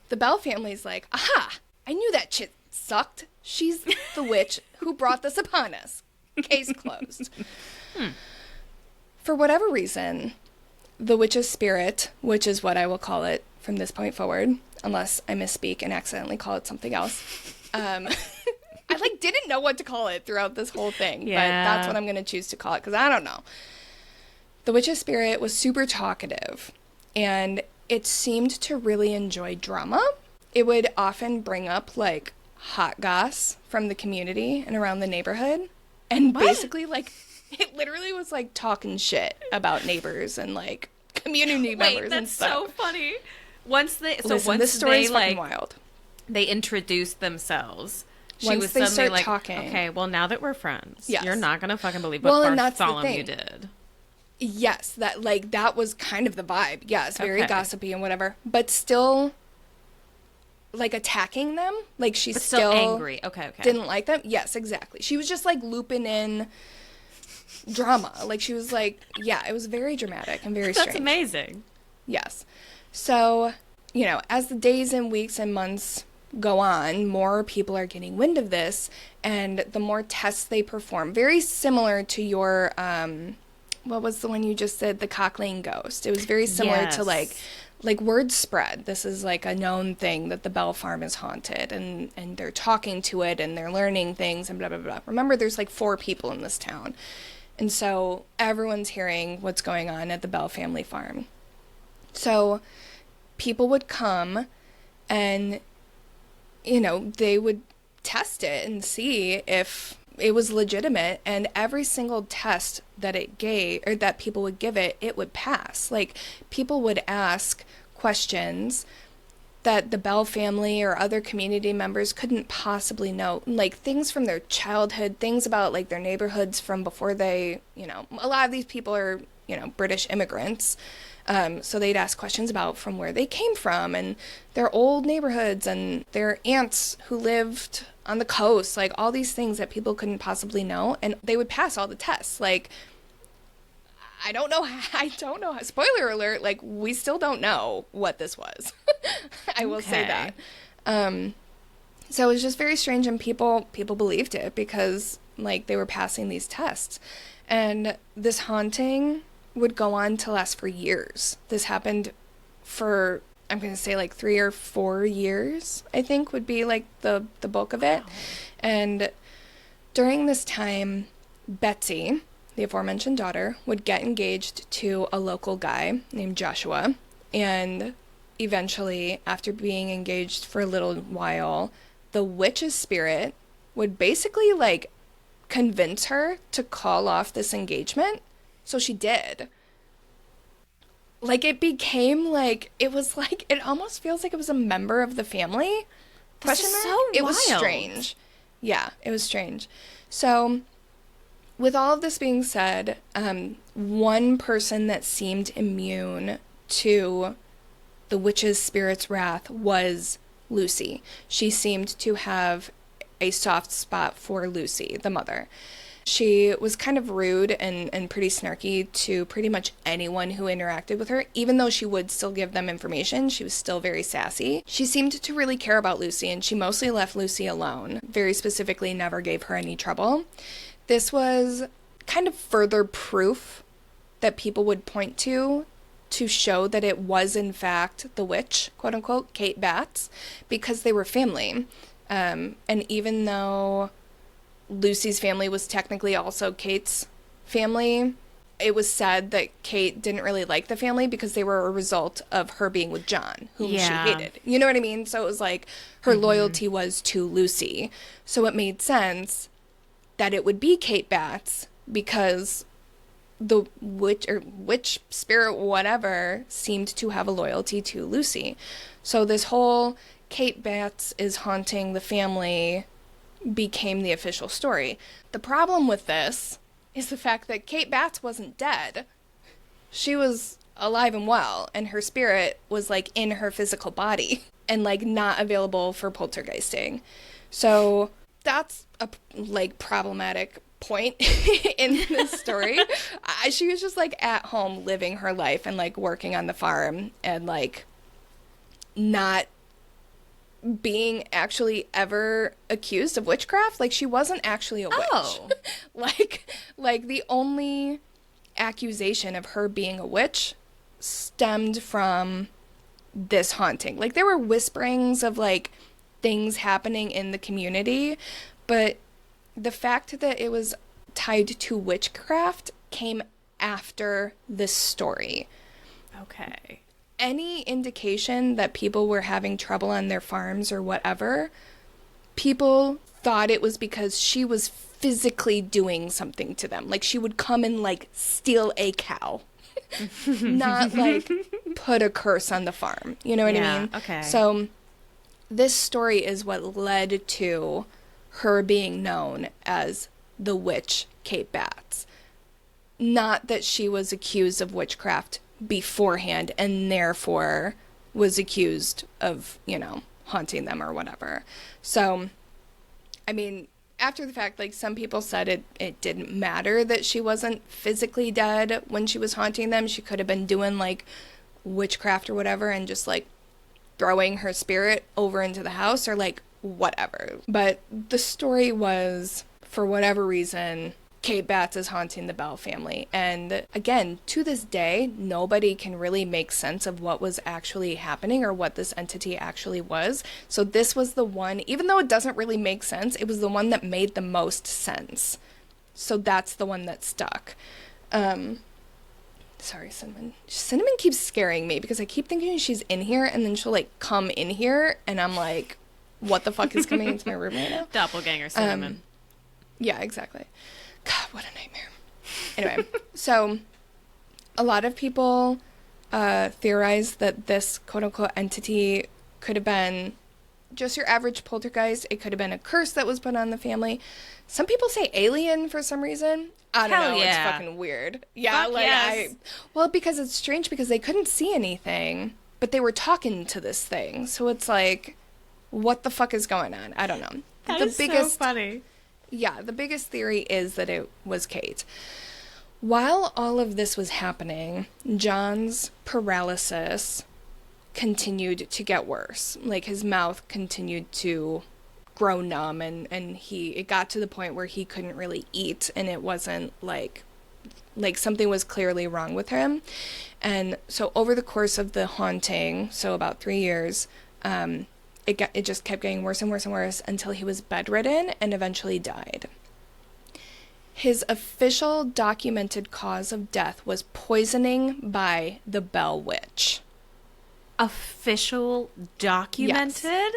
the Bell family's like, aha, I knew that shit sucked. She's the witch who brought this upon us. Case closed. For whatever reason, the witch's spirit, which is what I will call it from this point forward, unless I misspeak and accidentally call it something else. I, like, didn't know what to call it throughout this whole thing, but that's what I'm going to choose to call it, because I don't know. The witch's spirit was super talkative, and it seemed to really enjoy drama. It would often bring up, like, hot goss from the community and around the neighborhood, and basically, like, it literally was, like, talking shit about neighbors and, like, community members and stuff. Wait, that's so funny. Once this story is fucking wild. They introduced themselves. Once they start talking. Okay, well, now that we're friends, Yes. you're not going to fucking believe what that's the Bartholomew thing. did. Yes, that was kind of the vibe. Yeah, it's very Okay. gossipy and whatever. But still, like attacking them. Like she But still angry. Okay. didn't like them. Yes, exactly. She was just like looping in drama. Like she was like, yeah, it was very dramatic and very strange. That's amazing. Yes. So, you know, as the days and weeks and months go on, more people are getting wind of this, and the more tests they perform, very similar to your, what was the one you just said, the Cock Lane ghost. It was very similar to like word spread. This is like a known thing that the Bell Farm is haunted, and they're talking to it and they're learning things and blah, blah, blah. Remember, there's like 4 people in this town. And so everyone's hearing what's going on at the Bell family farm. So people would come and, you know, they would test it and see if it was legitimate, and every single test that it gave, or that people would give it, it would pass. Like, people would ask questions that the Bell family or other community members couldn't possibly know, like things from their childhood, things about like their neighborhoods from before they, you know, a lot of these people are, you know, British immigrants. So they'd ask questions about from where they came from and their old neighborhoods and their aunts who lived on the coast, like all these things that people couldn't possibly know. And they would pass all the tests. Like, I don't know. Spoiler alert, like, we still don't know what this was. I will say that. So it was just very strange, and people believed it because, like, they were passing these tests. And this haunting would go on to last for years. This happened for, I'm going to say, like 3 or 4 years, I think, would be, like, the bulk of it. Wow. And during this time, Betsy, the aforementioned daughter, would get engaged to a local guy named Joshua, and eventually, after being engaged for a little while, the witch's spirit would basically, like, convince her to call off this engagement. So she did. Like, it became, like, it was, like, it almost feels like it was a member of the family. This is so It wild. was strange. Yeah, it was strange. So, with all of this being said, one person that seemed immune to the witch's spirit's wrath was Lucy. She seemed to have a soft spot for Lucy, the mother. She was kind of rude and pretty snarky to pretty much anyone who interacted with her. Even though she would still give them information, she was still very sassy. She seemed to really care about Lucy, and she mostly left Lucy alone. Very specifically, never gave her any trouble. This was kind of further proof that people would point to show that it was, in fact, the witch, quote-unquote, Kate Batts, because they were family. And even though Lucy's family was technically also Kate's family, it was said that Kate didn't really like the family because they were a result of her being with John, whom she hated. You know what I mean? So it was like her loyalty was to Lucy. So it made sense that it would be Kate Batts because the witch spirit, whatever, seemed to have a loyalty to Lucy. So this whole Kate Batts is haunting the family became the official story. The problem with this is the fact that Kate Batts wasn't dead. She was alive and well, and her spirit was, like, in her physical body and, like, not available for poltergeisting. So that's a, like, problematic point in this story. She was just, like, at home living her life and, like, working on the farm and, like, not being actually ever accused of witchcraft. Like, she wasn't actually a witch. like the only accusation of her being a witch stemmed from this haunting. Like, there were whisperings of, like, things happening in the community, but the fact that it was tied to witchcraft came after this story. Okay. Any indication that people were having trouble on their farms or whatever, people thought it was because she was physically doing something to them. Like, she would come and, like, steal a cow. Not, like, put a curse on the farm. You know what I mean? Okay. So this story is what led to her being known as the witch Kate Batts. Not that she was accused of witchcraft beforehand and therefore was accused of, you know, haunting them or whatever. So, I mean, after the fact, like, some people said it didn't matter that she wasn't physically dead when she was haunting them. She could have been doing, like, witchcraft or whatever and just, like, throwing her spirit over into the house or, like, whatever. But the story was, for whatever reason, Kate Batts is haunting the Bell family. And again, to this day, nobody can really make sense of what was actually happening or what this entity actually was. So this was the one, even though it doesn't really make sense, it was the one that made the most sense. So that's the one that stuck. Sorry, Cinnamon. Cinnamon keeps scaring me because I keep thinking she's in here and then she'll, like, come in here and I'm like, what the fuck is coming into my room right now? Doppelganger Cinnamon. Yeah, exactly. God, what a nightmare. Anyway, so a lot of people theorize that this quote-unquote entity could have been just your average poltergeist. It could have been a curse that was put on the family. Some people say alien for some reason. I don't know. Yeah. It's fucking weird. Yeah, Fuck like yes. well, because it's strange because they couldn't see anything, but they were talking to this thing. So it's like, what the fuck is going on? I don't know. That is so funny. Yeah, the biggest theory is that it was Kate. While all of this was happening, John's paralysis continued to get worse. Like, his mouth continued to grow numb, and it got to the point where he couldn't really eat, and it wasn't like something was clearly wrong with him. And so over the course of the haunting, so about 3 years, it just kept getting worse and worse and worse until he was bedridden and eventually died. His official documented cause of death was poisoning by the Bell Witch. Official documented?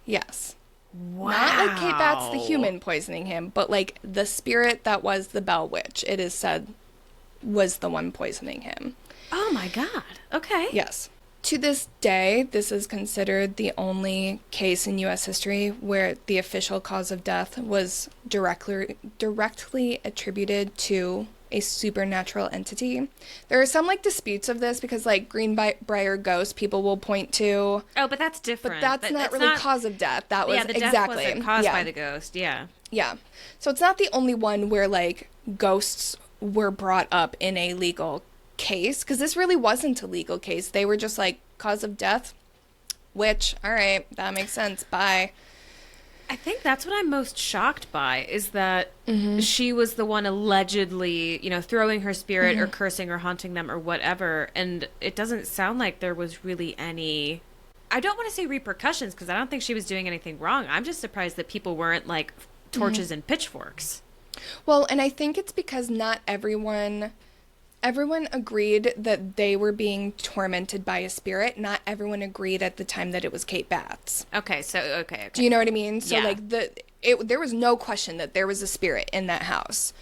Yes. Wow. Not like Kate Batts the human poisoning him, but like the spirit that was the Bell Witch, it is said, was the one poisoning him. Oh my God. Okay. Yes. To this day, this is considered the only case in U.S. history where the official cause of death was directly attributed to a supernatural entity. There are some, like, disputes of this because, like, Greenbrier ghost people will point to. Oh, but that's different. But that's not really cause of death. That was the death exactly wasn't caused by the ghost. Yeah. Yeah. So it's not the only one where, like, ghosts were brought up in a legal case, because this really wasn't a legal case. They were just like, cause of death, witch, all right, that makes sense, bye. I think that's what I'm most shocked by, is that she was the one allegedly, throwing her spirit or cursing or haunting them or whatever, and it doesn't sound like there was really any, I don't want to say repercussions, because I don't think she was doing anything wrong. I'm just surprised that people weren't, like, torches and pitchforks. Well, and I think it's because not everyone agreed that they were being tormented by a spirit. Not everyone agreed at the time that it was Kate Batts. Okay. Do you know what I mean? So, yeah. like, there was no question that there was a spirit in that house.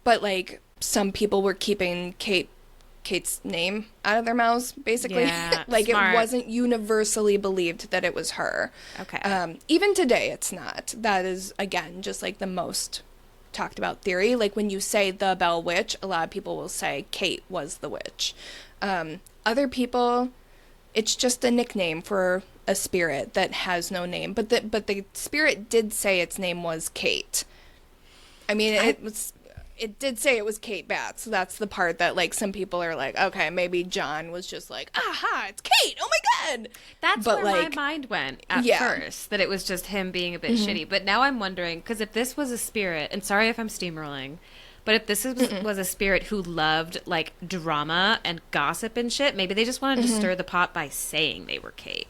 But, like, some people were keeping Kate's name out of their mouths, basically. Yeah, like, smart. It wasn't universally believed that it was her. Okay. Even today, it's not. That is, again, just, like, the most talked about theory. Like, when you say the Bell Witch, a lot of people will say Kate was the witch. Other people, it's just a nickname for a spirit that has no name, but the spirit did say its name was Kate. I mean, it did say it was Kate Batts, so that's the part that, like, some people are like, okay, maybe John was just like, aha, it's Kate, oh my God! That's but, where like, my mind went at first, that it was just him being a bit shitty. But now I'm wondering, because if this was a spirit, and sorry if I'm steamrolling, but if this was a spirit who loved, like, drama and gossip and shit, maybe they just wanted to stir the pot by saying they were Kate.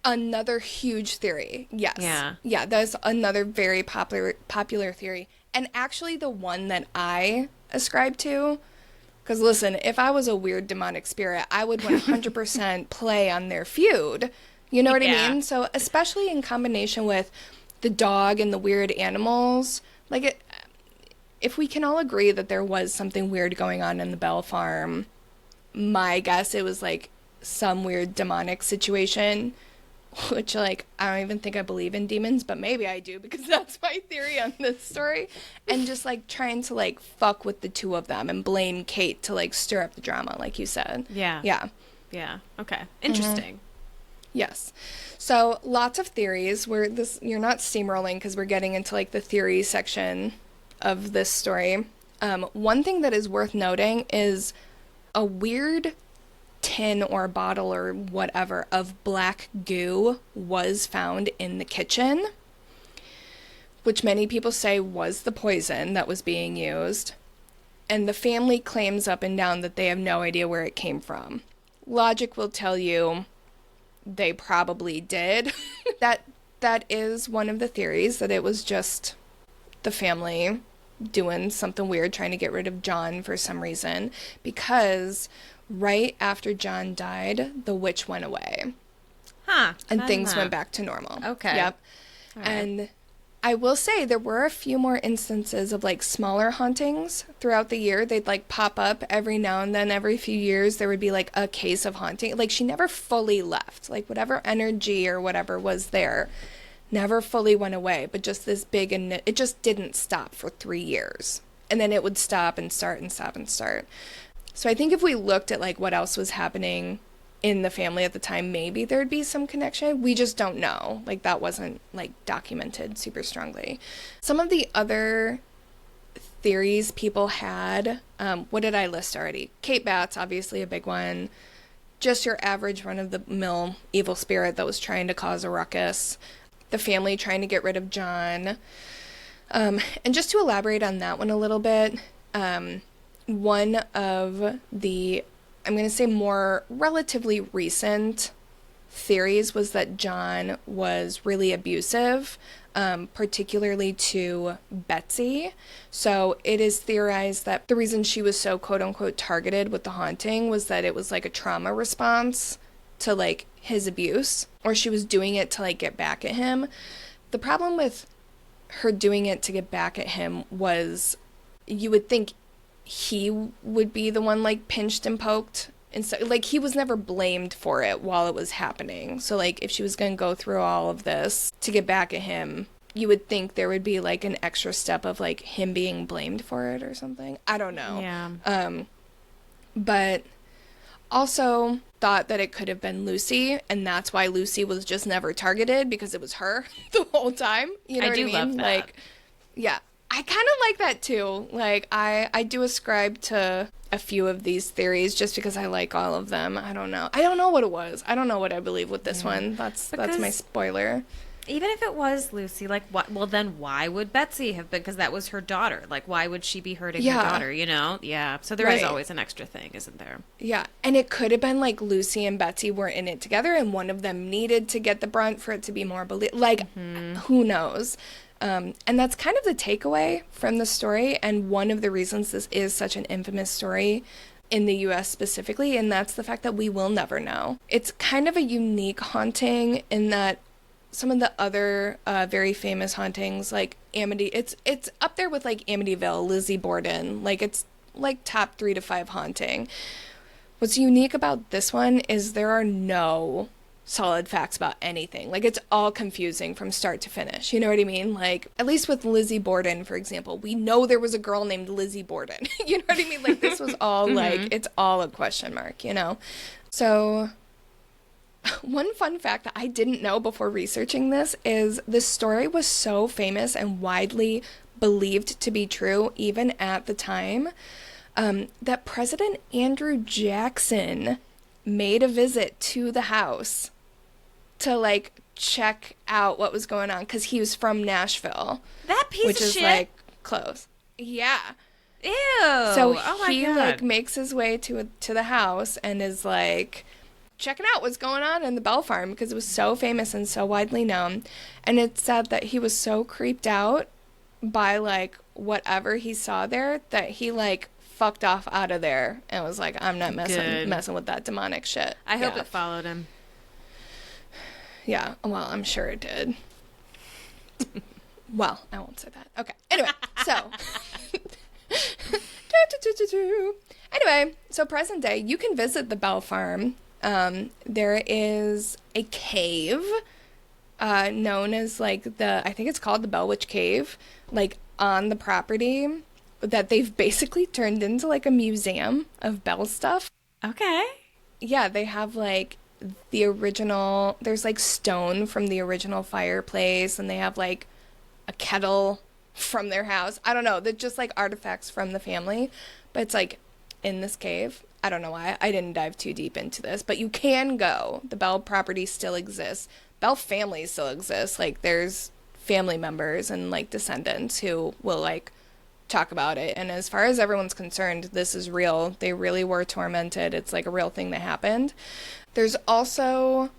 Another huge theory, yes. Yeah, that's another very popular theory. And actually the one that I ascribe to, because listen, if I was a weird demonic spirit, I would 100% play on their feud. You know what I mean? So especially in combination with the dog and the weird animals, like, if we can all agree that there was something weird going on in the Bell farm, my guess it was like some weird demonic situation. Which, like, I don't even think I believe in demons, but maybe I do, because that's my theory on this story. And just, like, trying to, like, fuck with the two of them and blame Kate to, like, stir up the drama, like you said. Yeah. Yeah. Yeah. Okay. Interesting. Yes. So lots of theories. You're not steamrolling because we're getting into like the theory section of this story. One thing that is worth noting is a weird tin or bottle or whatever of black goo was found in the kitchen, which many people say was the poison that was being used. And the family claims up and down that they have no idea where it came from. Logic will tell you they probably did. That is one of the theories, that it was just the family doing something weird, trying to get rid of John for some reason, because right after John died, the witch went away. Huh. And things went back to normal. Okay. Yep. All right. And I will say there were a few more instances of like smaller hauntings throughout the year. They'd like pop up every now and then. Every few years there would be like a case of haunting. Like she never fully left. Like whatever energy or whatever was there never fully went away, but just this big, and it just didn't stop for 3 years. And then it would stop and start and stop and start. So I think if we looked at like what else was happening in the family at the time, maybe there'd be some connection. We just don't know. Like that wasn't like documented super strongly. Some of the other theories people had, what did I list already? Kate Batts, obviously a big one. Just your average run-of-the-mill evil spirit that was trying to cause a ruckus. The family trying to get rid of John. And just to elaborate on that one a little bit, one of the, I'm going to say more relatively recent theories was that John was really abusive, particularly to Betsy. So it is theorized that the reason she was so quote-unquote targeted with the haunting was that it was like a trauma response to like his abuse, or she was doing it to like get back at him. The problem with her doing it to get back at him was, you would think he would be the one like pinched and poked, and so like he was never blamed for it while it was happening. So like if she was going to go through all of this to get back at him, you would think there would be like an extra step of like him being blamed for it or something. I don't know. Yeah. But also thought that it could have been Lucy, and that's why Lucy was just never targeted, because it was her the whole time. You know what I mean? Love that. Like, yeah, I kind of like that too. Like, I do ascribe to a few of these theories just because I like all of them. I don't know what it was. I don't know what I believe with this one. That's my spoiler. Even if it was Lucy, like, what? Well, then why would Betsy have been? Because that was her daughter. Like, why would she be hurting her daughter, you know? Yeah. So there is always an extra thing, isn't there? Yeah. And it could have been, like, Lucy and Betsy were in it together, and one of them needed to get the brunt for it to be more like, who knows? And that's kind of the takeaway from the story, and one of the reasons this is such an infamous story in the U.S. specifically, and that's the fact that we will never know. It's kind of a unique haunting in that some of the other very famous hauntings, like it's up there with like Amityville, Lizzie Borden, like it's like top 3 to 5 haunting. What's unique about this one is there are no solid facts about anything. Like it's all confusing from start to finish. You know what I mean? Like at least with Lizzie Borden, for example, we know there was a girl named Lizzie Borden. You know what I mean? Like this was all like, it's all a question mark, you know? So one fun fact that I didn't know before researching this is this story was so famous and widely believed to be true, even at the time, that President Andrew Jackson made a visit to the house to, like, check out what was going on, because he was from Nashville. That piece which of is, shit? like, close. Yeah. Ew. So oh my he, God. like, makes his way to the house and is, like, checking out what's going on in the Bell Farm, because it was so famous and so widely known. And it's said that he was so creeped out by, like, whatever he saw there that he, like, fucked off out of there and was like, I'm not messing with that demonic shit. I hope it followed him. Yeah, well, I'm sure it did. Well, I won't say that. Okay. Anyway, so anyway, so present day, you can visit the Bell Farm. There is a cave known as, like, I think it's called the Bell Witch Cave, like, on the property that they've basically turned into, like, a museum of Bell stuff. Okay. Yeah, they have, like, the original, there's like stone from the original fireplace, and they have like a kettle from their house. I don't know, they're just like artifacts from the family, but it's like in this cave. I don't know why. I didn't dive too deep into this, but you can go. The Bell property still exists. Bell family still exists. Like, there's family members and like descendants who will like talk about it. And as far as everyone's concerned, this is real. They really were tormented. It's like a real thing that happened. There's also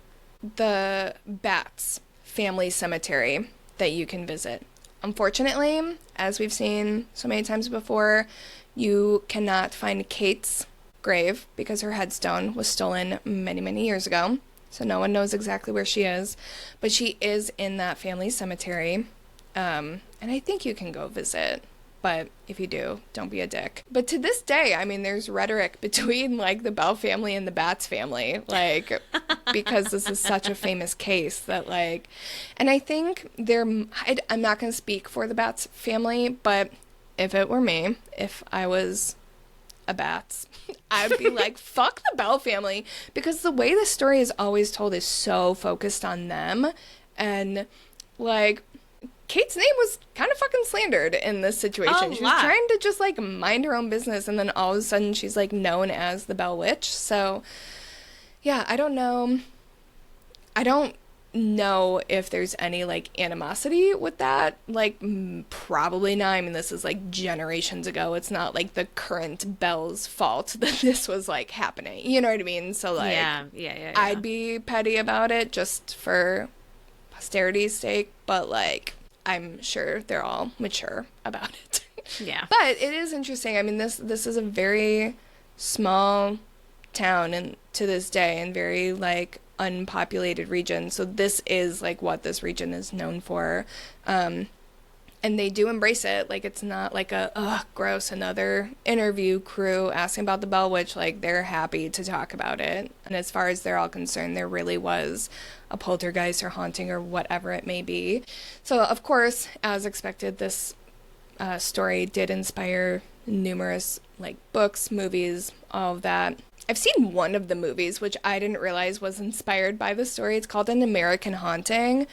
the Bats family cemetery that you can visit. Unfortunately, as we've seen so many times before, you cannot find Kate's grave because her headstone was stolen many, many years ago. So no one knows exactly where she is. But she is in that family cemetery. And I think you can go visit. But if you do, don't be a dick. But to this day, I mean, there's rhetoric between, like, the Bell family and the Bats family. Like, because this is such a famous case that, like... And I think I'm not going to speak for the Bats family, but if it were me, if I was a Bats, I would be like, fuck the Bell family. Because the way the story is always told is so focused on them. And, like... Kate's name was kind of fucking slandered in this situation. She was trying to just, like, mind her own business, and then all of a sudden she's, like, known as the Bell Witch. So, yeah, I don't know. I don't know if there's any, like, animosity with that. Like, probably not. I mean, this is, like, generations ago. It's not, like, the current Bell's fault that this was, like, happening. You know what I mean? So, like, yeah. I'd be petty about it just for posterity's sake, but, like... I'm sure they're all mature about it. Yeah. But it is interesting. I mean, this is a very small town and to this day, and very, like, unpopulated region. So this is, like, what this region is known for. And they do embrace it. Like, it's not like gross, another interview crew asking about the Bell Witch. Like, they're happy to talk about it. And as far as they're all concerned, there really was a poltergeist or haunting or whatever it may be. So, of course, as expected, this story did inspire numerous, like, books, movies, all of that. I've seen one of the movies, which I didn't realize was inspired by the story. It's called An American Haunting.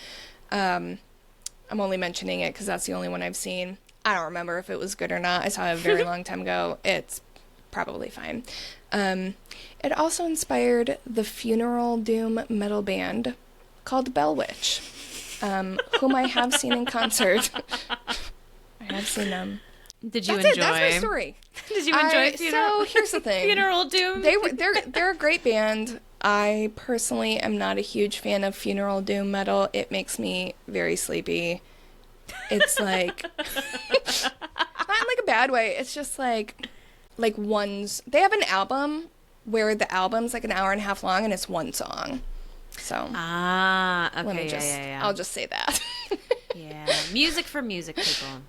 I'm only mentioning it because that's the only one I've seen. I don't remember if it was good or not. I saw it a very long time ago. It's probably fine. It also inspired the Funeral Doom metal band called Bell Witch, whom I have seen in concert. I have seen them. Did you That's enjoy? That's my story. Did you enjoy Funeral? So here's the thing. Funeral Doom. They're a great band. I personally am not a huge fan of Funeral Doom metal. It makes me very sleepy. It's like not in like a bad way. It's just like ones. They have an album where the album's like an hour and a half long and it's one song. So okay, let me yeah. I'll just say that. Yeah, music for music people.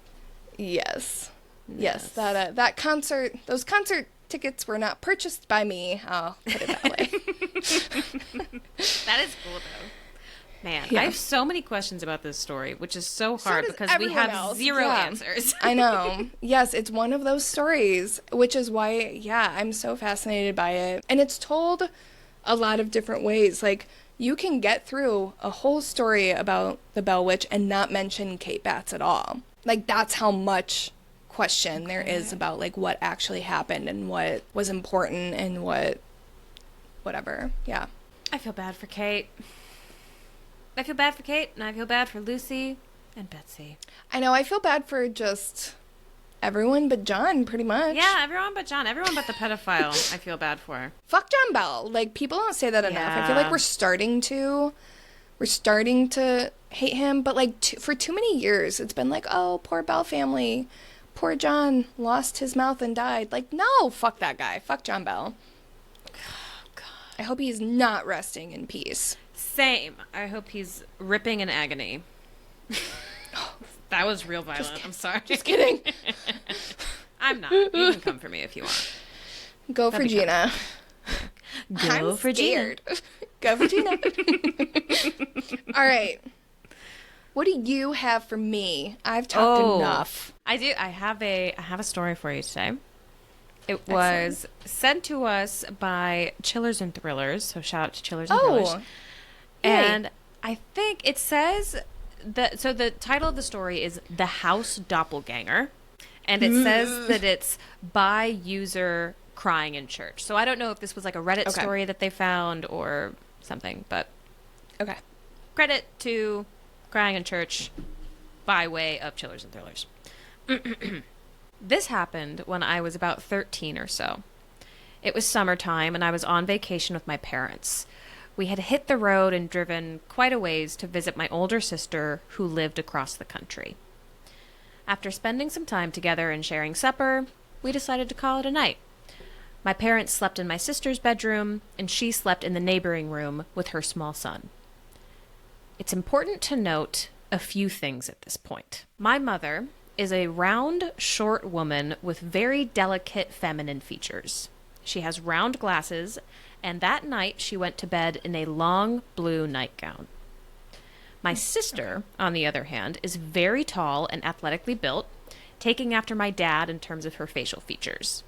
Yes. That concert. Those concert tickets were not purchased by me. I'll put it that way. That is cool, though. Man, Yeah. I have so many questions about this story, which is so hard does because we everyone have else. zero Yeah. answers. I know. Yes, it's one of those stories, which is why, yeah, I'm so fascinated by it. And it's told a lot of different ways. Like, you can get through a whole story about the Bell Witch and not mention Kate Batts at all. Like, that's how much question there is about, like, what actually happened and what was important and whatever. Yeah. I feel bad for Kate. I feel bad for Kate, and I feel bad for Lucy and Betsy. I know. I feel bad for just everyone but John, pretty much. Yeah, everyone but John. Everyone but the pedophile I feel bad for. Fuck John Bell. Like, people don't say that enough. I feel like we're starting to hate him, but, like, for too many years, it's been like, oh, poor Bell family. Poor John lost his mouth and died. Like, no, fuck that guy. Fuck John Bell. Oh, God. I hope he's not resting in peace. Same. I hope he's ripping in agony. That was real violent. I'm sorry. Just kidding. I'm not. You can come for me if you want. Go for Gina. Go for Gina. Go for Gina. All right. What do you have for me? I've talked enough. I do. I have a story for you today. It was sent to us by Chillers and Thrillers, so shout out to Chillers and Thrillers. Yay. And I think it says that, so the title of the story is The House Doppelganger, and it says that it's by user crying in church. So I don't know if this was like a Reddit story that they found or something, but Okay. credit to crying in church by way of Chillers and Thrillers. This happened when I was about 13 or so. It was summertime and I was on vacation with my parents. We had hit the road and driven quite a ways to visit my older sister who lived across the country. After spending some time together and sharing supper, we decided to call it a night. My parents slept in my sister's bedroom and she slept in the neighboring room with her small son. It's important to note a few things at this point. My mother is a round, short woman with very delicate feminine features. She has round glasses, and that night she went to bed in a long blue nightgown. My sister, on the other hand, is very tall and athletically built, taking after my dad in terms of her facial features.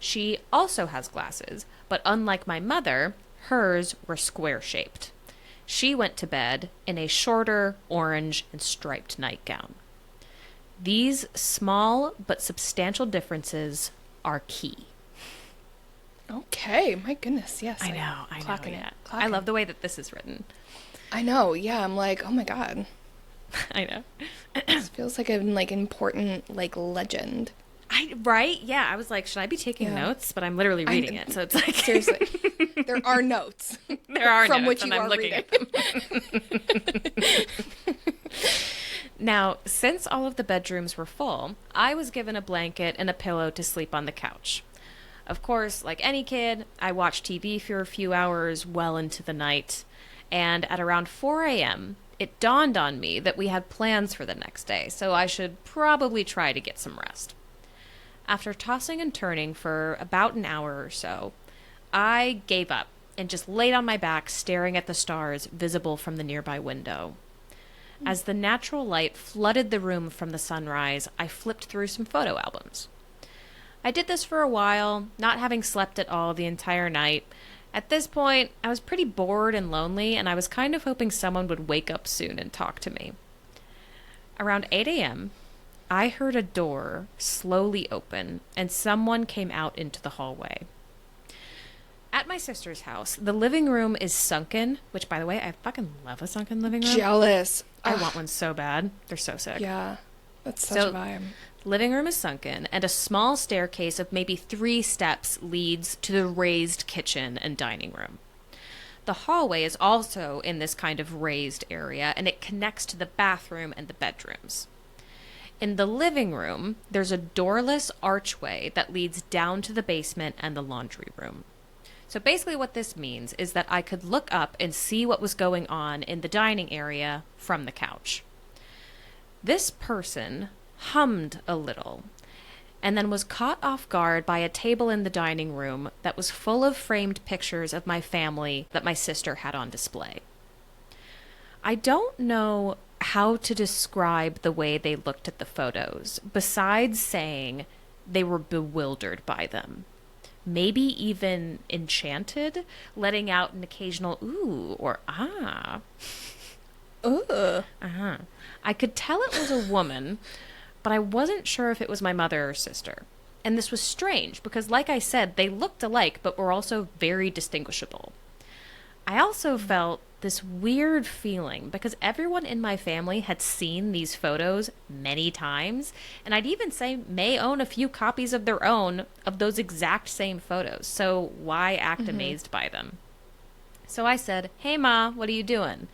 She also has glasses, but unlike my mother, hers were square-shaped. She went to bed in a shorter, orange, and striped nightgown. These small but substantial differences are key. Okay, my goodness, yes. I know. Clocking Yeah. it. I love the way that this is written. I know, yeah, I'm like, oh my god. I know. This feels like an important legend. Right? Yeah, I was like, should I be taking notes? But I'm literally reading it, so it's like... Seriously. There are notes. There are from notes, which you and I'm are looking reading. at them. Now, since all of the bedrooms were full, I was given a blanket and a pillow to sleep on the couch. Of course, like any kid, I watched TV for a few hours well into the night, and at around 4 a.m., it dawned on me that we had plans for the next day, so I should probably try to get some rest. After tossing and turning for about an hour or so, I gave up and just laid on my back staring at the stars visible from the nearby window. As the natural light flooded the room from the sunrise, I flipped through some photo albums. I did this for a while, not having slept at all the entire night. At this point, I was pretty bored and lonely, and I was kind of hoping someone would wake up soon and talk to me. Around 8 a.m., I heard a door slowly open, and someone came out into the hallway. At my sister's house, the living room is sunken, which, by the way, I fucking love a sunken living room. Jealous. I want one so bad. They're so sick. Yeah, that's such a vibe. Living room is sunken, and a small staircase of maybe 3 steps leads to the raised kitchen and dining room. The hallway is also in this kind of raised area, and it connects to the bathroom and the bedrooms. In the living room, there's a doorless archway that leads down to the basement and the laundry room. So basically what this means is that I could look up and see what was going on in the dining area from the couch. This person hummed a little and then was caught off guard by a table in the dining room that was full of framed pictures of my family that my sister had on display. I don't know how to describe the way they looked at the photos, besides saying they were bewildered by them. Maybe even enchanted, letting out an occasional ooh or ah. Ooh. Uh-huh. I could tell it was a woman, but I wasn't sure if it was my mother or sister. And this was strange because, like I said, they looked alike, but were also very distinguishable. I also felt this weird feeling because everyone in my family had seen these photos many times, and I'd even say may own a few copies of their own of those exact same photos, so why act amazed by them? So I said, "Hey Ma, what are you doing?"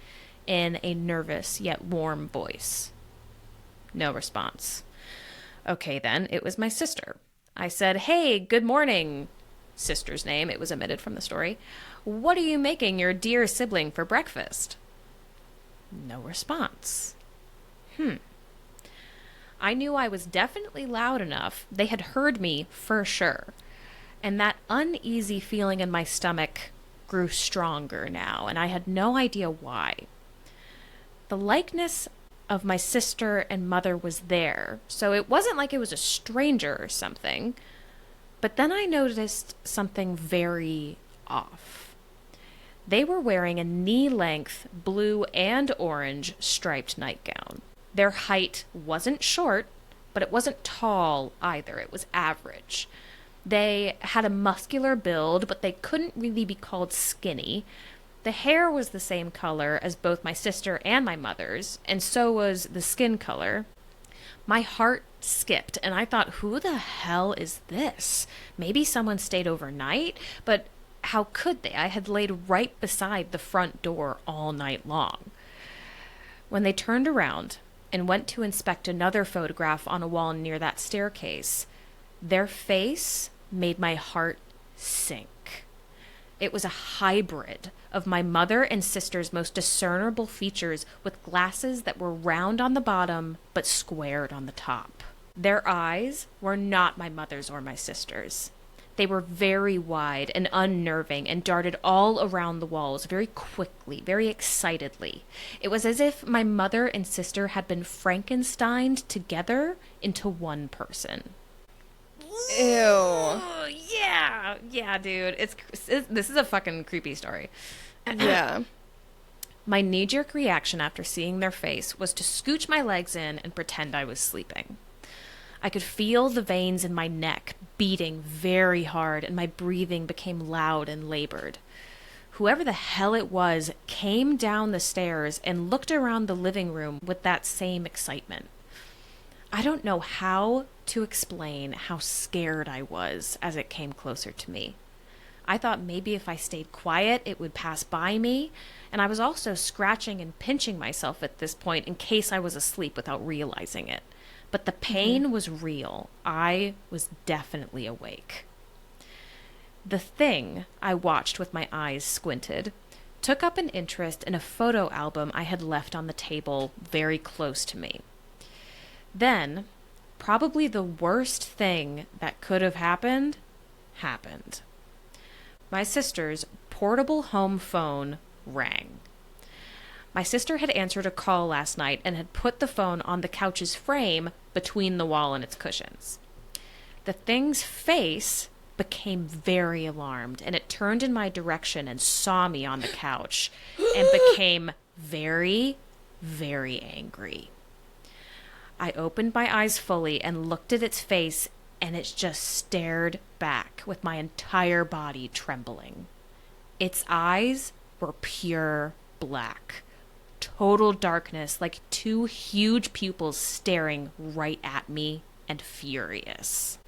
in a nervous yet warm voice. No response. Okay then, it was my sister. I said, "Hey, good morning." Sister's name, it was omitted from the story. "What are you making your dear sibling for breakfast?" No response. I knew I was definitely loud enough. They had heard me for sure. And that uneasy feeling in my stomach grew stronger now, and I had no idea why. The likeness of my sister and mother was there, so it wasn't like it was a stranger or something. But then I noticed something very off. They were wearing a knee-length blue and orange striped nightgown. Their height wasn't short, but it wasn't tall either. It was average. They had a muscular build, but they couldn't really be called skinny. The hair was the same color as both my sister and my mother's, and so was the skin color. My heart skipped, and I thought, who the hell is this? Maybe someone stayed overnight? But how could they? I had laid right beside the front door all night long. When they turned around and went to inspect another photograph on a wall near that staircase, their face made my heart sink. It was a hybrid of my mother and sister's most discernible features, with glasses that were round on the bottom but squared on the top. Their eyes were not my mother's or my sister's. They were very wide and unnerving and darted all around the walls very quickly, very excitedly. It was as if my mother and sister had been Frankensteined together into one person. Ew. Yeah, dude. This is a fucking creepy story. Yeah. My knee-jerk reaction after seeing their face was to scooch my legs in and pretend I was sleeping. I could feel the veins in my neck beating very hard, and my breathing became loud and labored. Whoever the hell it was came down the stairs and looked around the living room with that same excitement. I don't know how to explain how scared I was as it came closer to me. I thought maybe if I stayed quiet, it would pass by me, and I was also scratching and pinching myself at this point in case I was asleep without realizing it. But the pain was real. I was definitely awake. The thing I watched with my eyes squinted took up an interest in a photo album I had left on the table very close to me. Then, probably the worst thing that could have happened. My sister's portable home phone rang. My sister had answered a call last night and had put the phone on the couch's frame between the wall and its cushions. The thing's face became very alarmed, and it turned in my direction and saw me on the couch and became very, very angry. I opened my eyes fully and looked at its face, and it just stared back with my entire body trembling. Its eyes were pure black. Total darkness, like two huge pupils staring right at me, and furious.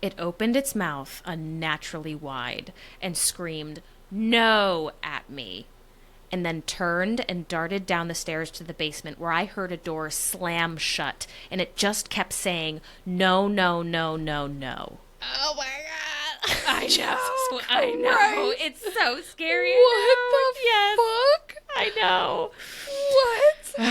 It opened its mouth unnaturally wide and screamed, "No!" at me, and then turned and darted down the stairs to the basement, where I heard a door slam shut, and it just kept saying, "No, no, no, no, no." Oh my god. I know. It's so scary. What the fuck? I know. What?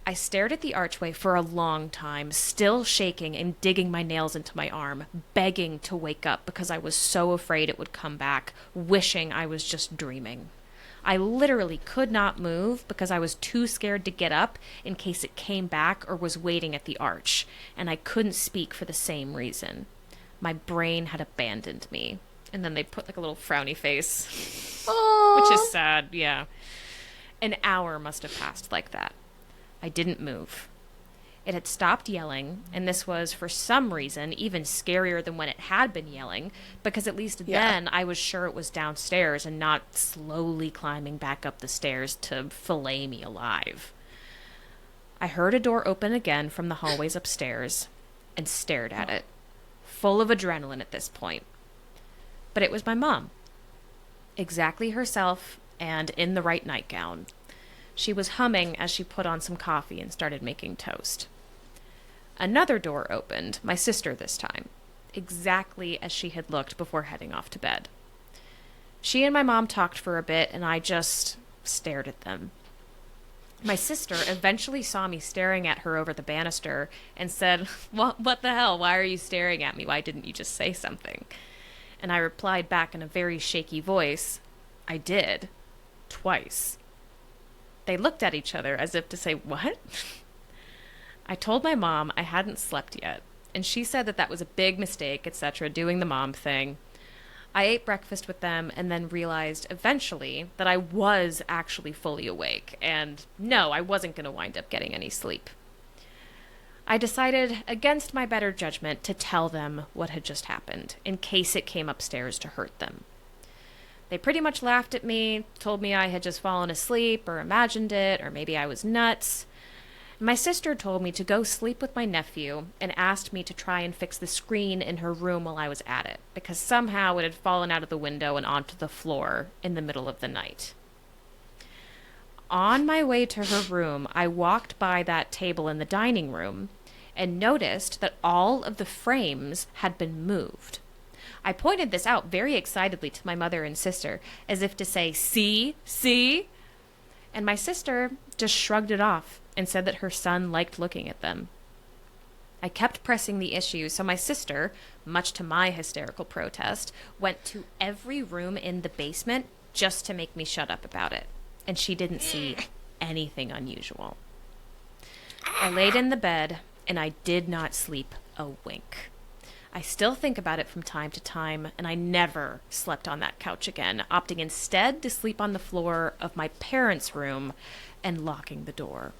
I stared at the archway for a long time, still shaking and digging my nails into my arm, begging to wake up because I was so afraid it would come back, wishing I was just dreaming. I literally could not move because I was too scared to get up in case it came back or was waiting at the arch, and I couldn't speak for the same reason. My brain had abandoned me. And then they put like a little frowny face, which is sad, yeah. An hour must have passed like that. I didn't move. It had stopped yelling, and this was, for some reason, even scarier than when it had been yelling, because at least then I was sure it was downstairs and not slowly climbing back up the stairs to fillet me alive. I heard a door open again from the hallways upstairs and stared at it, full of adrenaline at this point. But it was my mom. Exactly herself and in the right nightgown. She was humming as she put on some coffee and started making toast. Another door opened, my sister this time, exactly as she had looked before heading off to bed. She and my mom talked for a bit, and I just stared at them. My sister eventually saw me staring at her over the banister and said, What the hell? Why are you staring at me? Why didn't you just say something?" And I replied back in a very shaky voice, "I did. Twice." They looked at each other as if to say, "What?" I told my mom I hadn't slept yet, and she said that that was a big mistake, etc., doing the mom thing. I ate breakfast with them and then realized eventually that I was actually fully awake, and no, I wasn't going to wind up getting any sleep. I decided, against my better judgment, to tell them what had just happened, in case it came upstairs to hurt them. They pretty much laughed at me, told me I had just fallen asleep or imagined it, or maybe I was nuts. My sister told me to go sleep with my nephew and asked me to try and fix the screen in her room while I was at it, because somehow it had fallen out of the window and onto the floor in the middle of the night. On my way to her room, I walked by that table in the dining room and noticed that all of the frames had been moved. I pointed this out very excitedly to my mother and sister, as if to say, "See? See?" And my sister just shrugged it off and said that her son liked looking at them. I kept pressing the issue, so my sister, much to my hysterical protest, went to every room in the basement just to make me shut up about it. And she didn't see anything unusual. I laid in the bed, and I did not sleep a wink. I still think about it from time to time, and I never slept on that couch again, opting instead to sleep on the floor of my parents' room and locking the door.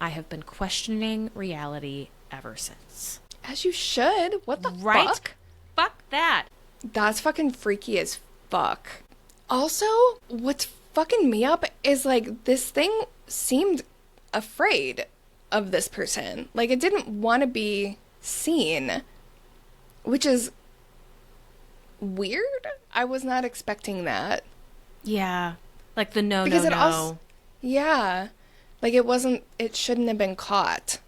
I have been questioning reality ever since. As you should. What the Right? fuck? Fuck that. That's fucking freaky as fuck. Also, what's fucking me up is, like, this thing seemed afraid of this person. Like, it didn't want to be seen, which is weird. I was not expecting that. Yeah. Like the no, Because no, it no. also, yeah. Like, it shouldn't have been caught.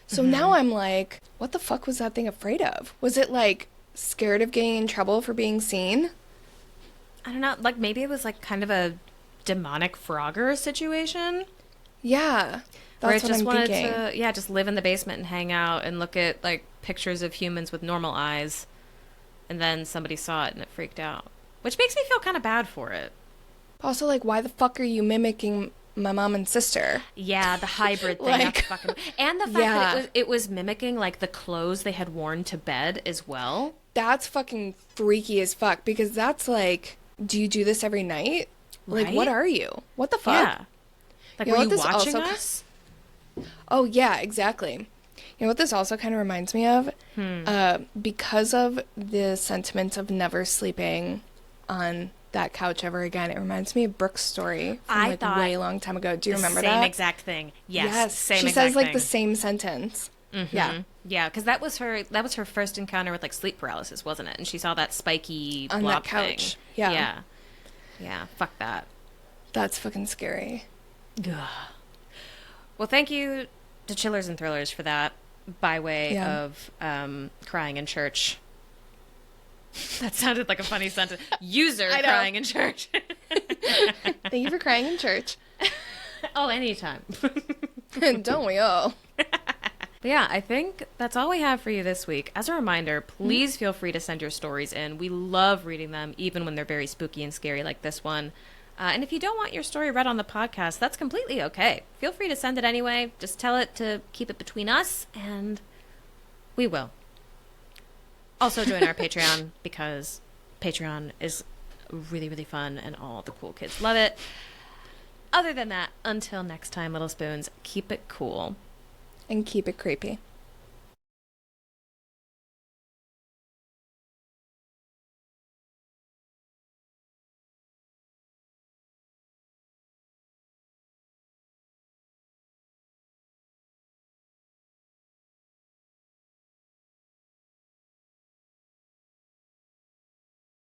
So now I'm like, what the fuck was that thing afraid of? Was it, like, scared of getting in trouble for being seen? I don't know. Like maybe it was like kind of a demonic Frogger situation. Yeah. Where That's it what just I'm wanted thinking. to, yeah, just live in the basement and hang out and look at like pictures of humans with normal eyes, and then somebody saw it and it freaked out, which makes me feel kind of bad for it. Also, like, why the fuck are you mimicking my mom and sister? Yeah, the hybrid thing. Like, that's fucking, and the fact yeah. that it was mimicking like the clothes they had worn to bed as well. That's fucking freaky as fuck, because that's like, do you do this every night? Like, Right? what are you? What the fuck? Yeah. Like, You know were what you this watching also- us? Oh, yeah, exactly. You know what this also kind of reminds me of? Because of the sentiment of never sleeping on that couch ever again, it reminds me of Brooke's story from, I like, thought way long time ago. Do you remember same that? exact thing. Yes. Same she exact says, like, thing. the same sentence. Yeah. Yeah, because that was her first encounter with like sleep paralysis, wasn't it? And she saw that spiky On blob that couch. thing. Yeah. Yeah. Fuck that. That's fucking scary. Well, thank you to Chillers and Thrillers for that, by way Yeah. of crying in church. That sounded like a funny sentence. User I know. crying in church. Thank you for crying in church. Oh, anytime. Don't we all? But yeah, I think that's all we have for you this week. As a reminder, please feel free to send your stories in. We love reading them, even when they're very spooky and scary like this one. And if you don't want your story read on the podcast, that's completely okay. Feel free to send it anyway. Just tell it to keep it between us, and we will. Also join our Patreon, because Patreon is really, really fun, and all the cool kids love it. Other than that, until next time, Little Spoons, keep it cool. And keep it creepy.